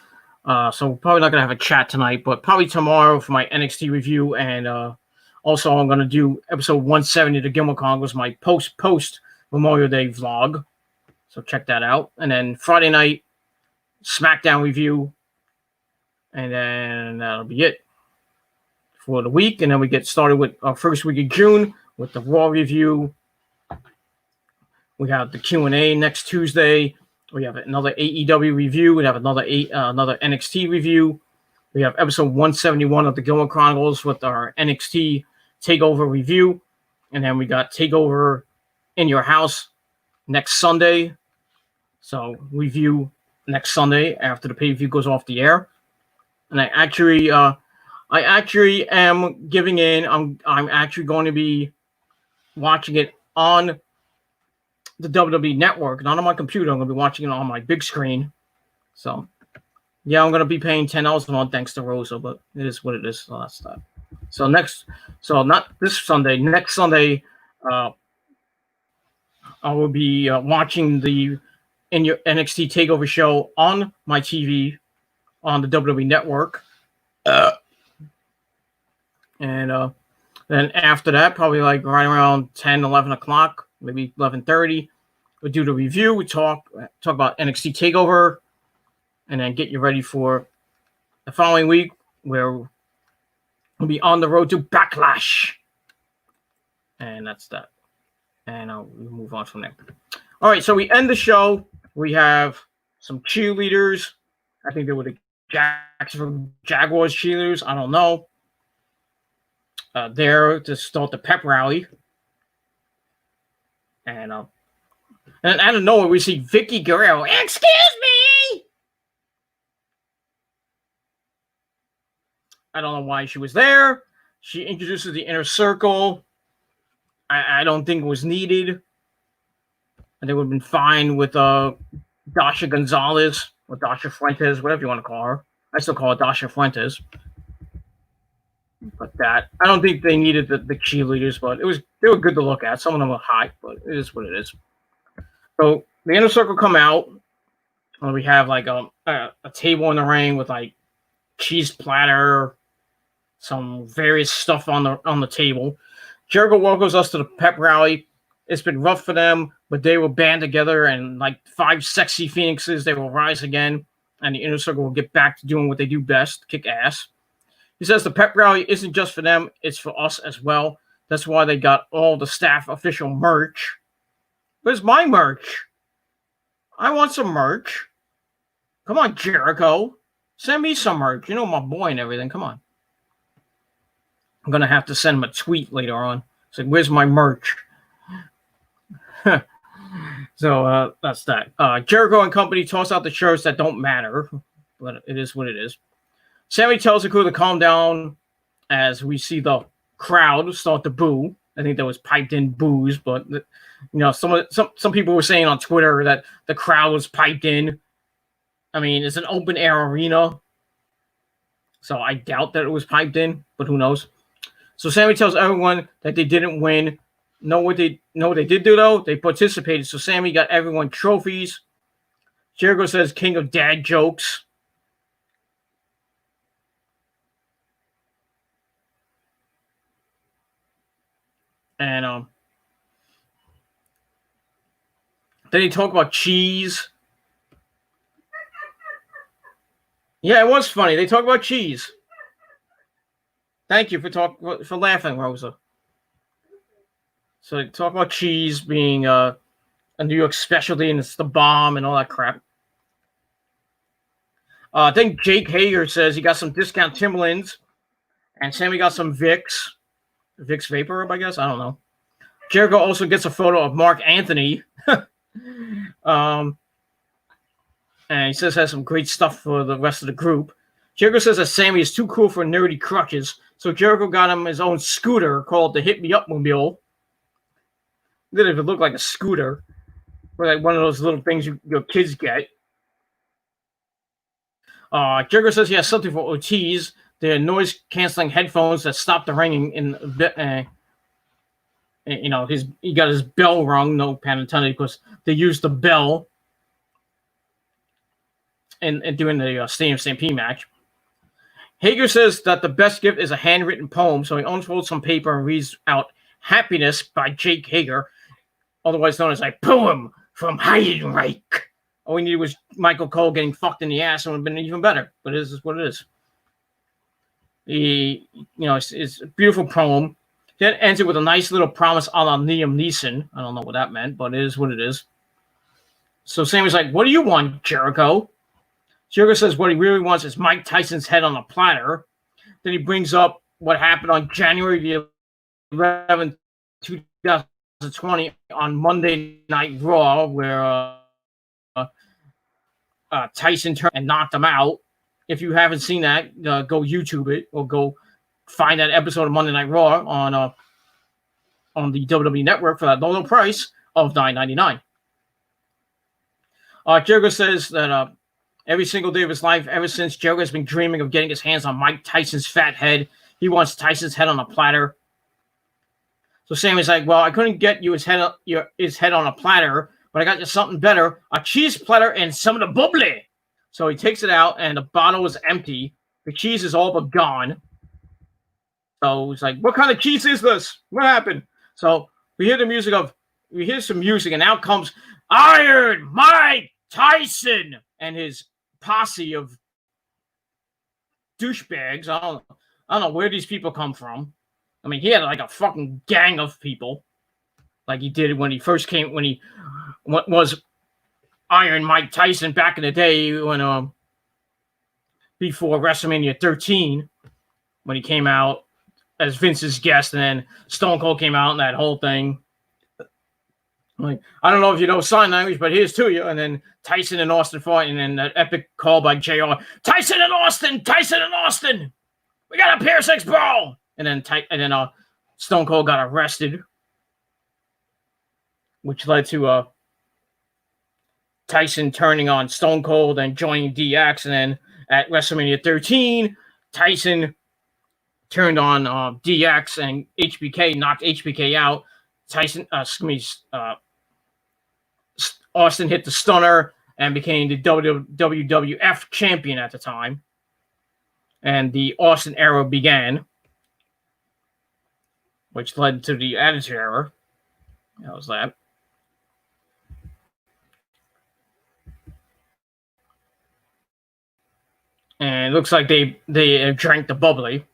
probably not gonna have a chat tonight, but probably tomorrow for my NXT review, and also I'm gonna do episode 170 of the Gilmore Congress, my post Memorial Day vlog. So check that out. And then Friday night SmackDown review. And then that'll be it for the week. And then we get started with our first week of June with the Raw review. We have the Q&A next Tuesday. We have another AEW review. We have another NXT review. We have episode 171 of the Gilmore Chronicles with our NXT TakeOver review. And then we got TakeOver in Your House next Sunday. So review next Sunday after the pay-per-view goes off the air. And I actually am giving in. I'm actually going to be watching it on the WWE Network, not on my computer. I'm going to be watching it on my big screen. So, yeah, I'm going to be paying $10 a month thanks to Rosa, but it is what it is. So that's that. So not this Sunday. Next Sunday, I will be watching the In Your NXT TakeOver show on my TV on the WWE Network. And then after that, probably like right around 10, 11 o'clock, maybe 11:30, we do the review. We talk about NXT TakeOver, and then get you ready for the following week where we'll be on the road to Backlash. And that's that. And we'll move on from there. All right, so we end the show. We have some cheerleaders. I think they were the Jacksonville Jaguars cheerleaders. I don't know. There to start the pep rally. And out of nowhere, we see Vicky Guerrero. Excuse me! I don't know why she was there. She introduces the Inner Circle. I don't think it was needed. And they would have been fine with Dasha Gonzalez or Dasha Fuentes, whatever you want to call her. I still call her Dasha Fuentes. But that, I don't think they needed the cheerleaders, but they were good to look at. Some of them were hot, but it is what it is. So the Inner Circle come out, and we have like a table in the ring with like cheese platter, some various stuff on the table. Jericho welcomes us to the pep rally. It's been rough for them, but they will band together, and like 5 sexy phoenixes, they will rise again, and the Inner Circle will get back to doing what they do best, kick ass. He says the pep rally isn't just for them, it's for us as well. That's why they got all the staff official merch. Where's my merch? I want some merch. Come on, Jericho. Send me some merch. You know, my boy and everything. Come on. I'm going to have to send him a tweet later on. It's like, where's my merch? So that's that. Jericho and company toss out the shirts that don't matter, but it is what it is. Sammy tells the crew to calm down as we see the crowd start to boo. I think that was piped in boos, but you know, some people were saying on Twitter that the crowd was piped in. I mean, it's an open air arena, so I doubt that it was piped in, but who knows? So Sammy tells everyone that they didn't win. Know what they did do though? They participated. So Sammy got everyone trophies. Jericho says king of dad jokes. And then he talked about cheese. Yeah, it was funny. They talk about cheese. Thank you for laughing, Rosa. So they talk about cheese being a New York specialty, and it's the bomb and all that crap. I think Jake Hager says he got some discount Timberlands, and Sammy got some Vicks Vapor, I guess. I don't know. Jericho also gets a photo of Mark Anthony. And he says has some great stuff for the rest of the group. Jericho says that Sammy is too cool for nerdy crutches, so Jericho got him his own scooter called the Hit Me Up Mobile. It didn't even look like a scooter, or like one of those little things your kids get. Jericho says he has something for OTs. They're noise-canceling headphones that stop the ringing you know, he got his bell rung, no pun intended, because they used the bell in doing the Stadium Stampede match. Hager says that the best gift is a handwritten poem, so he unfolds some paper and reads out "Happiness" by Jake Hager, otherwise known as a poem from Heidenreich. All we needed was Michael Cole getting fucked in the ass, and it would have been even better. But it is what it is. It's a beautiful poem. Then ends it with a nice little promise a la Liam Neeson. I don't know what that meant, but it is what it is. So Sammy's like, what do you want, Jericho? Jericho says what he really wants is Mike Tyson's head on a platter. Then he brings up what happened on January the 11th, 2020 on Monday Night Raw, where Tyson turned and knocked him out. If you haven't seen that, go YouTube it or go find that episode of Monday Night Raw on the WWE Network for that low price of $9.99. Jericho says that every single day of his life, ever since Jericho has been dreaming of getting his hands on Mike Tyson's fat head, he wants Tyson's head on a platter. So Sammy's like, well, I couldn't get you his head on a platter, but I got you something better, a cheese platter and some of the bubbly. So he takes it out, and the bottle is empty. The cheese is all but gone. So he's like, what kind of cheese is this? What happened? So we hear some music, and out comes Iron Mike Tyson and his posse of douchebags. I don't know where these people come from. I mean, he had like a fucking gang of people, like he did when he first came, when he was Iron Mike Tyson back in the day, when before WrestleMania 13, when he came out as Vince's guest, and then Stone Cold came out and that whole thing. Like, I don't know if you know sign language, but here's to you. And then Tyson and Austin fought, and then that epic call by JR. Tyson and Austin. We got a Pier 6 brawl. And then Stone Cold got arrested, which led to Tyson turning on Stone Cold and joining DX. And then at WrestleMania 13, Tyson turned on DX, and HBK knocked HBK out. Austin hit the stunner and became the WWF champion at the time. And the Austin era began, which led to the Attitude Era. That was that. And it looks like they drank the bubbly.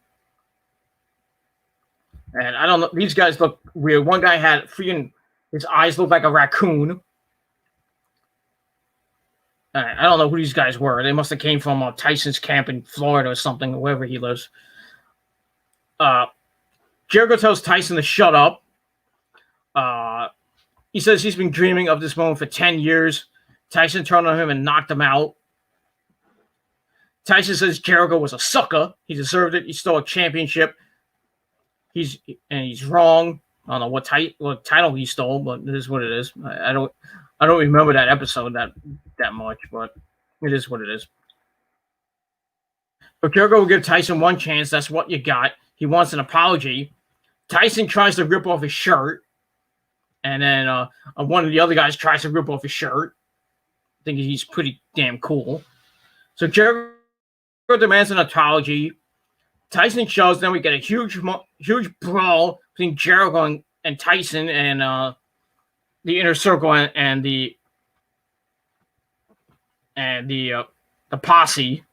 And I don't know, these guys look weird. One guy had his eyes looked like a raccoon. I don't know who these guys were. They must have came from Tyson's camp in Florida or something, or wherever he lives. Jericho tells Tyson to shut up. He says he's been dreaming of this moment for 10 years. Tyson turned on him and knocked him out. Tyson says Jericho was a sucker. He deserved it. He stole a championship. He's wrong. I don't know what title he stole, but it is what it is. I don't remember that episode that much, but it is what it is. But Jericho will give Tyson one chance. That's what you got. He wants an apology. Tyson tries to rip off his shirt, and then one of the other guys tries to rip off his shirt. I think he's pretty damn cool. So Jericho demands an apology. Tyson shows. Then we get a huge brawl between Jericho and Tyson and the Inner Circle and the posse.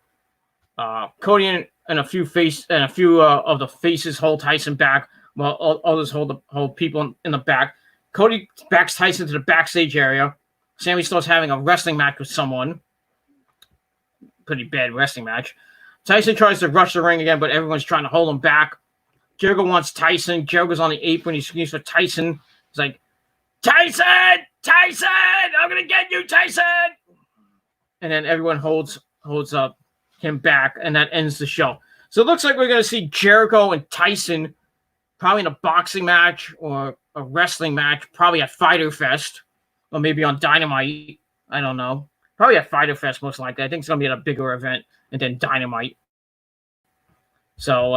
Cody and a few of the faces hold Tyson back, while others hold people in the back. Cody backs Tyson to the backstage area. Sammy starts having a wrestling match with someone. Pretty bad wrestling match. Tyson tries to rush the ring again, but everyone's trying to hold him back. Jericho wants Tyson. Jericho's on the apron. He screams for Tyson. He's like, Tyson! I'm going to get you, Tyson! And then everyone holds up him back, and that ends the show. So it looks like we're going to see Jericho and Tyson probably in a boxing match or a wrestling match, probably at Fyter Fest, or maybe on Dynamite. I don't know. Probably at Fyter Fest, most likely. I think it's going to be at a bigger event, and then Dynamite. So,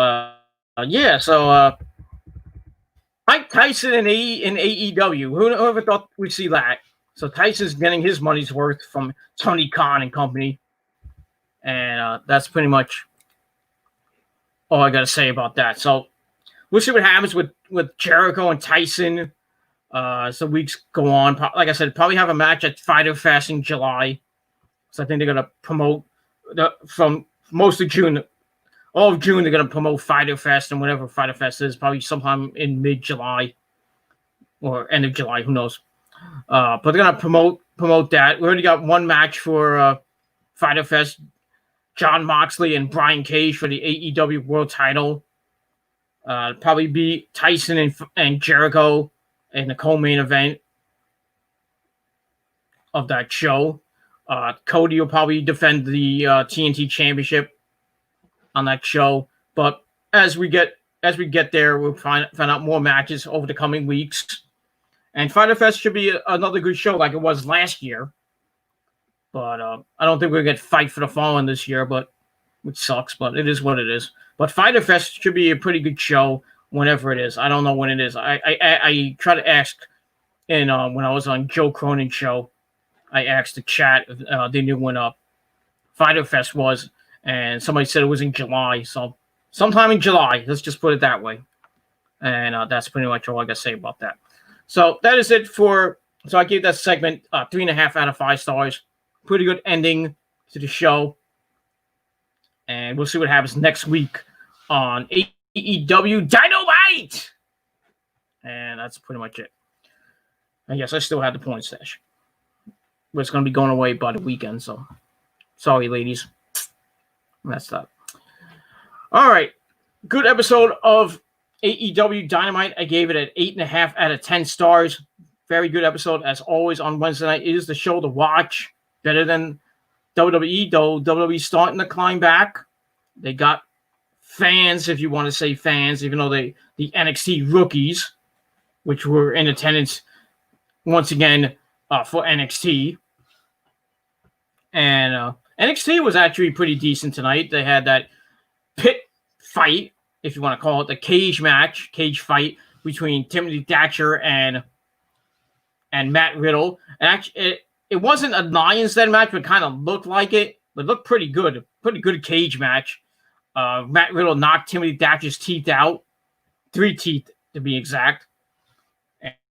Mike Tyson in AEW. Whoever thought we'd see that? So Tyson's getting his money's worth from Tony Khan and company. And that's pretty much all I got to say about that. So we'll see what happens with Jericho and Tyson as the weeks go on. Like I said, probably have a match at Fyter Fest in July. So I think they're going to promote from most of June. All of June, they're going to promote Fyter Fest and whatever Fyter Fest is, probably sometime in mid-July or end of July, who knows. But they're going to promote promote that. We already got one match for Fyter Fest. Jon Moxley and Brian Cage for the AEW World Title. Probably be Tyson and Jericho in the co-main event of that show. Cody will probably defend the TNT Championship on that show. But as we get there, we'll find out more matches over the coming weeks. And Fyter Fest should be another good show like it was last year. But I don't think we're going to get Fight for the Fallen this year, which sucks, but it is what it is. But Fyter Fest should be a pretty good show whenever it is. I don't know when it is. I try to ask, when I was on Joe Cronin's show, I asked the chat if they knew when Fyter Fest was, and somebody said it was in July. So sometime in July, let's just put it that way. And that's pretty much all I got to say about that. So that is it so I gave that segment 3.5 out of 5 stars. Pretty good ending to the show. And we'll see what happens next week on AEW Dynamite. And that's pretty much it. And yes, I still have the point stash. But it's going to be going away by the weekend. So, sorry, ladies. That's that. All right. Good episode of AEW Dynamite. I gave it an 8.5 out of 10 stars. Very good episode. As always, on Wednesday night, it is the show to watch. Better than WWE, though. WWE's starting to climb back. They got fans, if you want to say fans, even though the NXT rookies, which were in attendance once again for NXT. And NXT was actually pretty decent tonight. They had that pit fight, if you want to call it, the cage fight between Timothy Thatcher and Matt Riddle. And actually, it wasn't a Lions Den match, but kind of looked like it. But looked pretty good. Pretty good cage match. Matt Riddle knocked Timothy Thatcher's teeth out. 3 teeth, to be exact.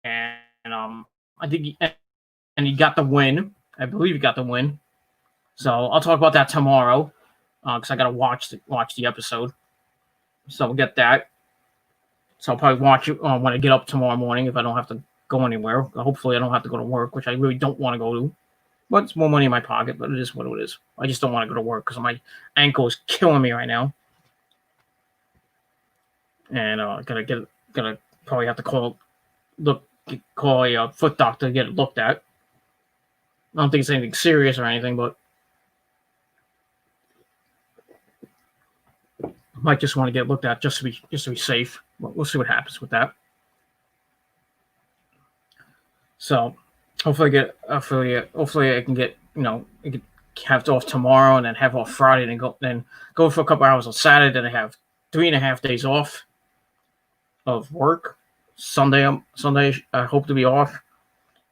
And I think he got the win. I believe he got the win. So I'll talk about that tomorrow. Because I got to watch the episode. So we'll get that. So I'll probably watch it when I get up tomorrow morning if I don't have to go anywhere. Hopefully I don't have to go to work, which I really don't want to go to. But it's more money in my pocket, but it is what it is. I just don't want to go to work because my ankle is killing me right now. And gotta probably have to call a foot doctor to get it looked at. I don't think it's anything serious or anything, but I might just want to get looked at just to be safe. We'll see what happens with that. So hopefully I can get I can have it off tomorrow and then have off Friday and go for a couple hours on Saturday. Then I have 3.5 days off of work. Sunday I hope to be off,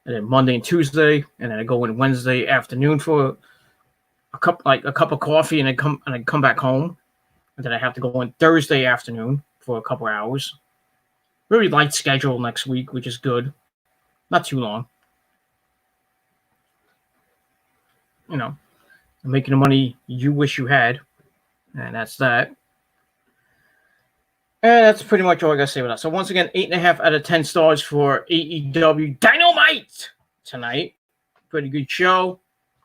and then Monday and Tuesday, and then I go in Wednesday afternoon for a cup of coffee, and I come back home, and then I have to go in Thursday afternoon for a couple hours. Really light schedule next week, which is good. Not too long. Making the money you wish you had. And that's that. And that's pretty much all I got to say about that. So once again, 8.5 out of 10 stars for AEW Dynamite tonight. Pretty good show.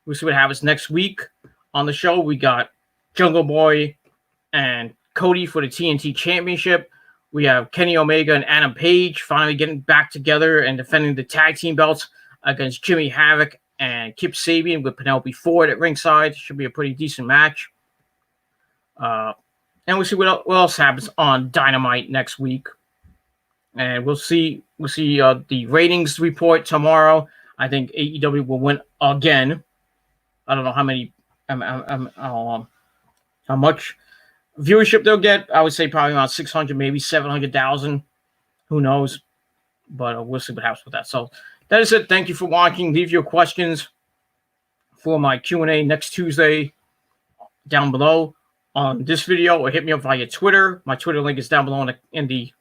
We'll see what happens next week. On the show, we got Jungle Boy and Cody for the TNT Championship. We have Kenny Omega and Adam Page finally getting back together and defending the tag team belts against Jimmy Havoc and Kip Sabian with Penelope Ford at ringside. Should be a pretty decent match. And we'll see what else happens on Dynamite next week. And we'll see the ratings report tomorrow. I think AEW will win again. I don't know how much viewership they'll get. I would say probably around 600, maybe 700,000. Who knows? But we'll see what happens with that. So that is it. Thank you for watching. Leave your questions for my Q&A next Tuesday down below on this video, or hit me up via Twitter. My Twitter link is down below in the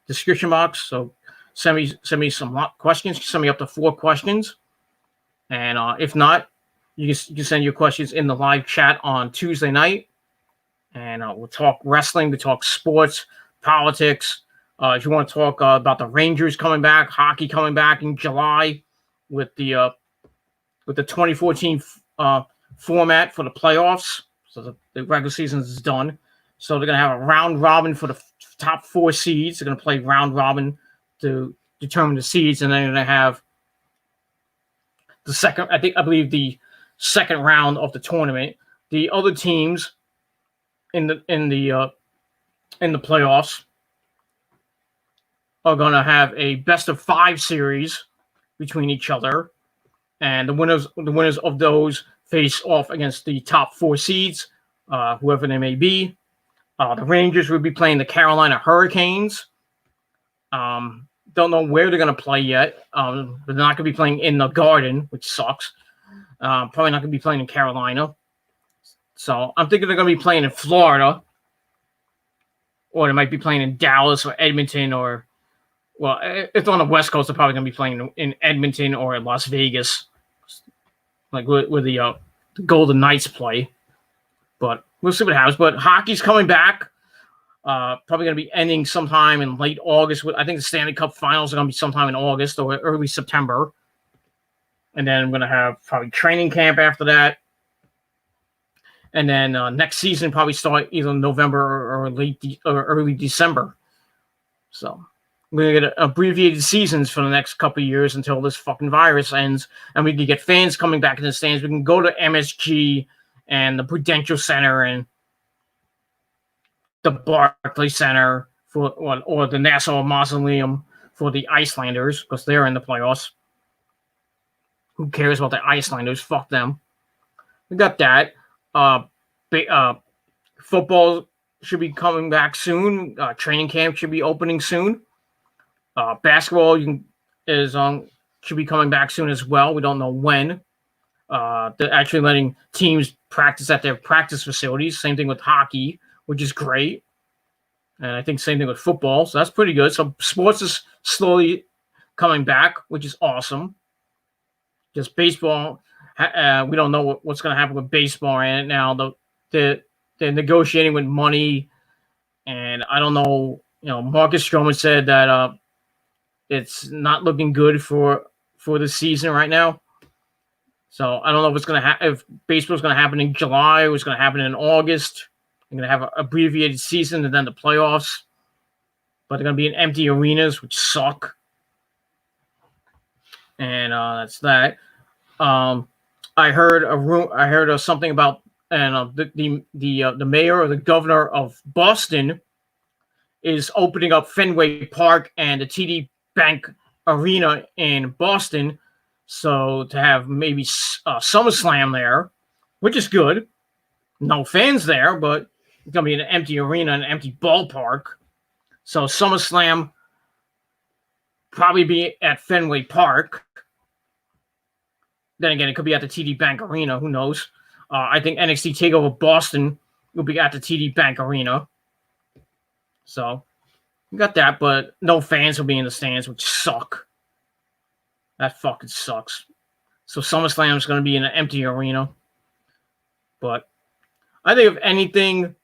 description box. So send me some questions. Send me up to 4 questions. And if not, you can send your questions in the live chat on Tuesday night. And we'll talk wrestling, we'll talk sports, politics. If you want to talk about the Rangers coming back, hockey coming back in July, with the 2014 format for the playoffs. So the regular season is done. So they're going to have a round robin for the top 4 seeds. They're going to play round robin to determine the seeds, and then they're going to have the second. I believe the second round of the tournament. The other teams in the playoffs are going to have a best of 5 series between each other, and the winners of those face off against the top 4 seeds, whoever they may be. The Rangers will be playing the Carolina Hurricanes. Don't know where they're going to play yet, but they're not going to be playing in the Garden, which sucks. Probably not going to be playing in Carolina. So I'm thinking they're going to be playing in Florida, or they might be playing in Dallas or Edmonton, or, well, if they're on the West Coast, they're probably going to be playing in Edmonton or Las Vegas, like where the Golden Knights play. But we'll see what happens. But hockey's coming back. Probably going to be ending sometime in late August. I think the Stanley Cup Finals are going to be sometime in August or early September. And then I'm going to have probably training camp after that. And then next season probably start either November or early December. So we're going to get abbreviated seasons for the next couple of years until this fucking virus ends. And we can get fans coming back in the stands. We can go to MSG and the Prudential Center and the Barclays Center or the Nassau Mausoleum for the Icelanders, because they're in the playoffs. Who cares about the Icelanders? Fuck them. We got that. Football should be coming back soon. Training camp should be opening soon. Basketball should be coming back soon as well. We don't know when. They're actually letting teams practice at their practice facilities. Same thing with hockey, which is great. And I think same thing with football. So that's pretty good. So sports is slowly coming back, which is awesome. Just baseball, we don't know what's going to happen with baseball right now. They're negotiating with money, and I don't know. Marcus Stroman said that it's not looking good for the season right now. So I don't know if baseball's going to happen in July or it's going to happen in August. They're going to have an abbreviated season and then the playoffs, but they're going to be in empty arenas, which suck. And that's that. I heard something about the mayor or the governor of Boston is opening up Fenway Park and the TD Bank Arena in Boston. So to have maybe SummerSlam there, which is good. No fans there, but it's going to be an empty arena, an empty ballpark. So SummerSlam probably be at Fenway Park. Then again, it could be at the TD Bank Arena. Who knows? I think NXT TakeOver Boston will be at the TD Bank Arena. So you got that, but no fans will be in the stands, which suck. That fucking sucks. So SummerSlam is going to be in an empty arena. But I think if anything,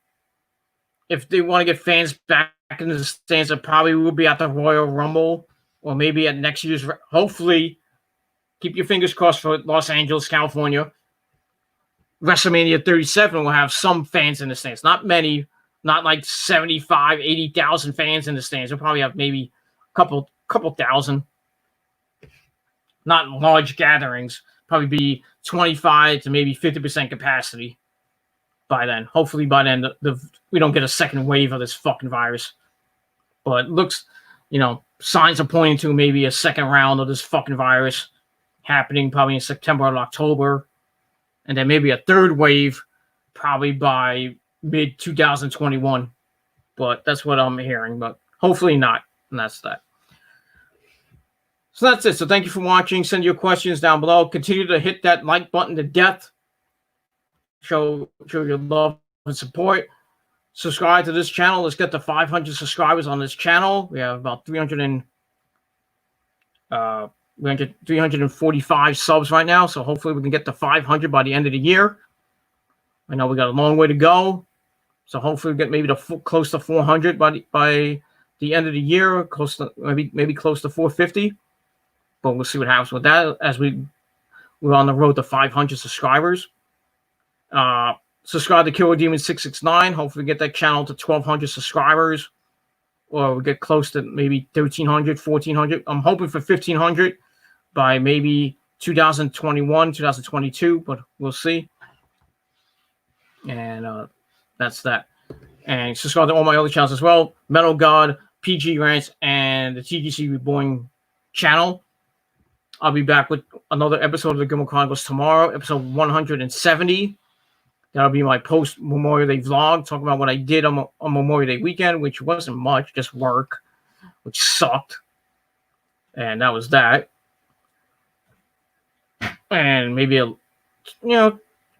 if they want to get fans back in the stands, it probably will be at the Royal Rumble or maybe at next year's. Hopefully, keep your fingers crossed for Los Angeles, California. WrestleMania 37 will have some fans in the stands. Not many, not like 75, 80,000 fans in the stands. They'll probably have maybe a couple thousand. Not large gatherings. Probably be 25 to maybe 50% capacity by then. Hopefully by then we don't get a second wave of this fucking virus. But it looks, signs are pointing to maybe a second round of this fucking virus happening probably in September or October. And then maybe a third wave probably by mid-2021. But that's what I'm hearing. But hopefully not. And that's that. So that's it. So thank you for watching. Send your questions down below. Continue to hit that like button to death. Show your love and support. Subscribe to this channel. Let's get to 500 subscribers on this channel. We have about 345 subs right now. So hopefully we can get to 500 by the end of the year. I know we got a long way to go. So hopefully we get maybe close to 400 by the end of the year. Close to maybe close to 450. but we'll see what happens with that as we're on the road to 500 subscribers. Subscribe to Killer Demon 669. Hopefully get that channel to 1,200 subscribers, or we get close to maybe 1,300, 1,400. I'm hoping for 1,500 by maybe 2021, 2022, but we'll see. And that's that. And subscribe to all my other channels as well: Metal God, PG Rants, and the TGC Reborn channel. I'll be back with another episode of the Gilmore Chronicles tomorrow, episode 170. That'll be my post-Memorial Day vlog, talking about what I did on Memorial Day weekend, which wasn't much, just work, which sucked. And that was that. And maybe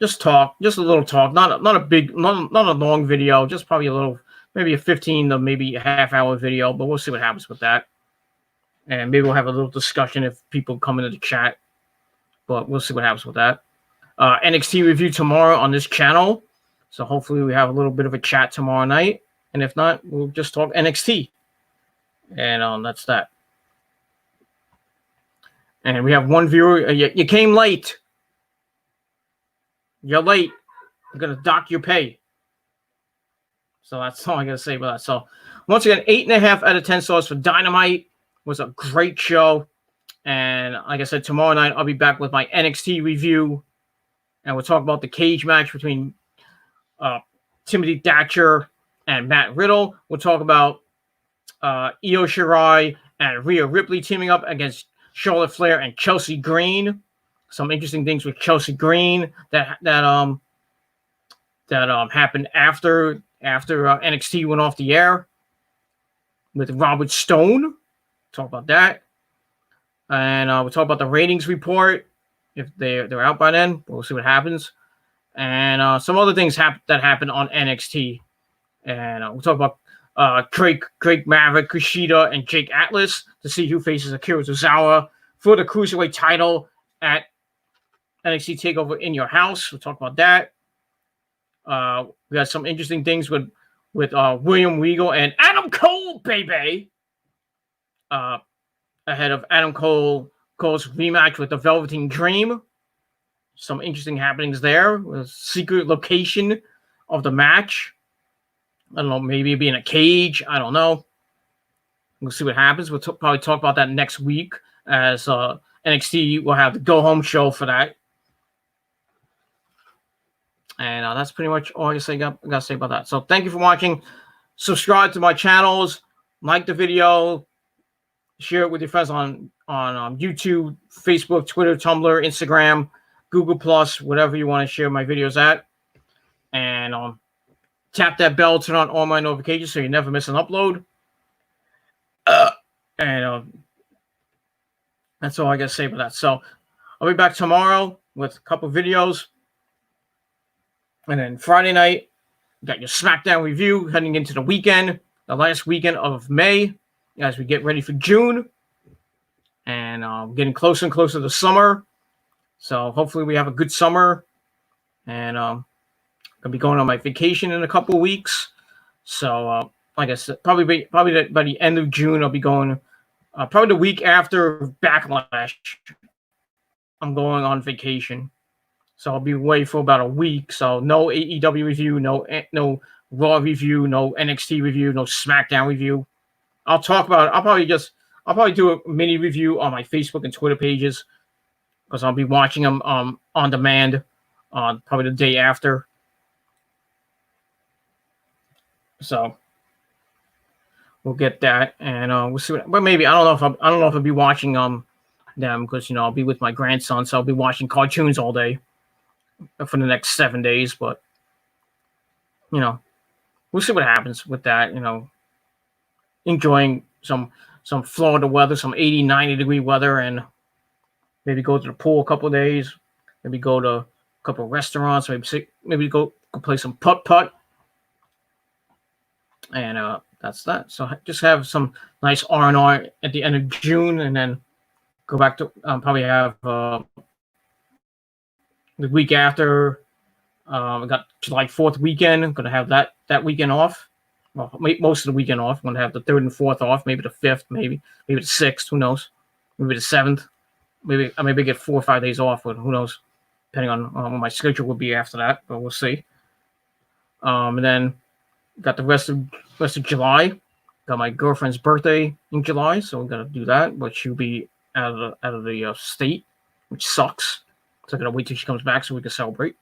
just talk, just a little talk, not a long video, just probably a little, maybe a 15 to maybe a half-hour video, but we'll see what happens with that. And maybe we'll have a little discussion if people come into the chat, but we'll see what happens with that. NXT review tomorrow on this channel, so hopefully we have a little bit of a chat tomorrow night, and if not, we'll just talk NXT. And that's that. And we have one viewer. You came late. You're late. I'm going to dock your pay. So that's all I got to say about that. So once again, 8.5 out of 10 stars for Dynamite. It was a great show. And like I said, tomorrow night, I'll be back with my NXT review. And we'll talk about the cage match between Timothy Thatcher and Matt Riddle. We'll talk about Io Shirai and Rhea Ripley teaming up against Charlotte Flair and Chelsea Green. Some interesting things with Chelsea Green that happened after NXT went off the air with Robert Stone. Talk about that, and we'll talk about the ratings report if they're out by then. We'll see what happens, and some other things that happened on NXT, and we'll talk about Drake Maverick, Kushida, and Jake Atlas to see who faces Akira Tozawa for the Cruiserweight title at NXT TakeOver in Your House. We'll talk about that. We got some interesting things with William Regal and Adam Cole, baby. Ahead of Adam Cole's rematch with the Velveteen Dream. Some interesting happenings there. The secret location of the match. I don't know, maybe be in a cage. I don't know. We'll see what happens. We'll probably talk about that next week as NXT will have the go-home show for that. And that's pretty much all I got to say about that. So thank you for watching. Subscribe to my channels. Like the video. Share it with your friends on YouTube, Facebook, Twitter, Tumblr, Instagram, Google+, whatever you want to share my videos at. And tap that bell, turn on all my notifications so you never miss an upload. And that's all I got to say about that. So I'll be back tomorrow with a couple videos. And then Friday night, you got your SmackDown review heading into the weekend, the last weekend of May, as we get ready for June. And getting closer and closer to summer. So hopefully we have a good summer. And I'll be going on my vacation in a couple of weeks. So like I said, probably by the end of June, I'll be going, probably the week after Backlash, I'm going on vacation. So I'll be away for about a week. So no AEW review, no Raw review, no NXT review, no SmackDown review. I'll probably do a mini review on my Facebook and Twitter pages because I'll be watching them on demand probably the day after. So we'll get that, and we'll see. But maybe I don't know if I'll be watching them because I'll be with my grandson, so I'll be watching cartoons all day for the next 7 days. But we'll see what happens with that. Enjoying some Florida weather, some 80, 90 degree weather, and maybe go to the pool a couple of days. Maybe go to a couple of restaurants. Maybe go play some putt-putt. And that's that. So just have some nice R&R at the end of June, and then go back to probably have the week after. We got July 4th weekend. I'm going to have that weekend off. Well, most of the weekend off. I'm going to have the 3rd and 4th off. Maybe the 5th. Maybe the 6th. Who knows? maybe the 7th. Maybe I maybe get 4 or 5 days off, but who knows, depending on what my schedule will be after that. But we'll see. And then got the rest of July. Got my girlfriend's birthday in July, so we're gonna do that. But she'll be out of the state, which sucks. So I gotta wait till she comes back so we can celebrate.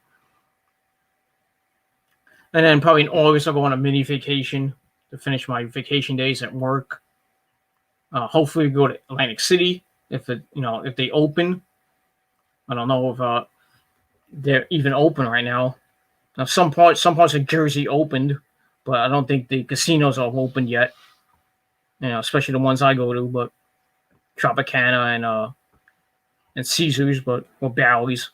And then probably in August I'll go on a mini vacation to finish my vacation days at work. Hopefully go to Atlantic City if they open. I don't know if they're even open right now. Now some parts of Jersey opened, but I don't think the casinos are opened yet. Especially the ones I go to, but Tropicana and Caesars, or Bally's.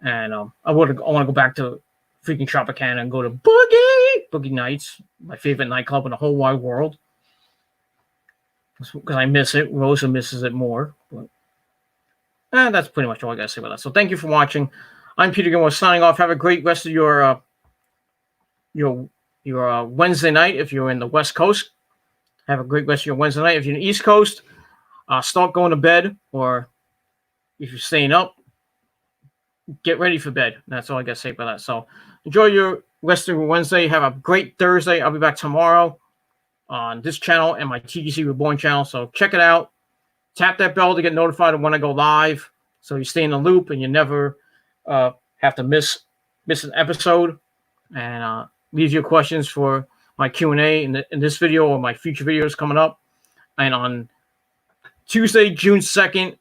And I want to go back to freaking Tropicana and go to Boogie Nights, my favorite nightclub in the whole wide world. Because I miss it. Rosa misses it more. But that's pretty much all I got to say about that. So thank you for watching. I'm Peter Gilmore signing off. Have a great rest of your Wednesday night if you're in the West Coast. Have a great rest of your Wednesday night. If you're in the East Coast, start going to bed. Or if you're staying up, get ready for bed. That's all I got to say about that. So enjoy your rest of your Wednesday. Have a great Thursday. I'll be back tomorrow on this channel and my TGC Reborn channel. So check it out. Tap that bell to get notified of when I go live, so you stay in the loop and you never have to miss an episode. And leave your questions for my Q&A in this video or my future videos coming up. And on Tuesday, June 2nd,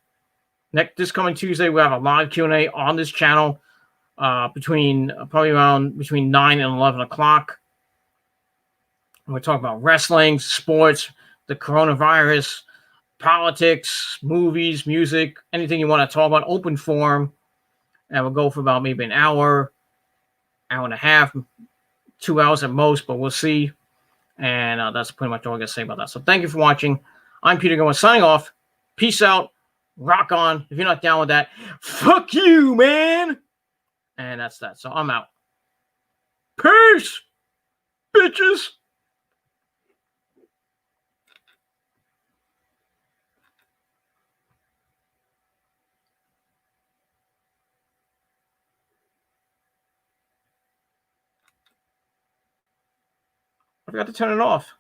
this coming Tuesday, we have a live Q&A on this channel between 9 and 11 o'clock. We're talking about wrestling, sports, the coronavirus, politics, movies, music, anything you want to talk about, open forum. And we'll go for about maybe an hour and a half, 2 hours at most, but we'll see. And that's pretty much all I got to say about that. So thank you for watching. I'm Peter Gilmore signing off. Peace out. Rock on. If you're not down with that, fuck you, man. And that's that. So I'm out. Peace, bitches. I forgot to turn it off.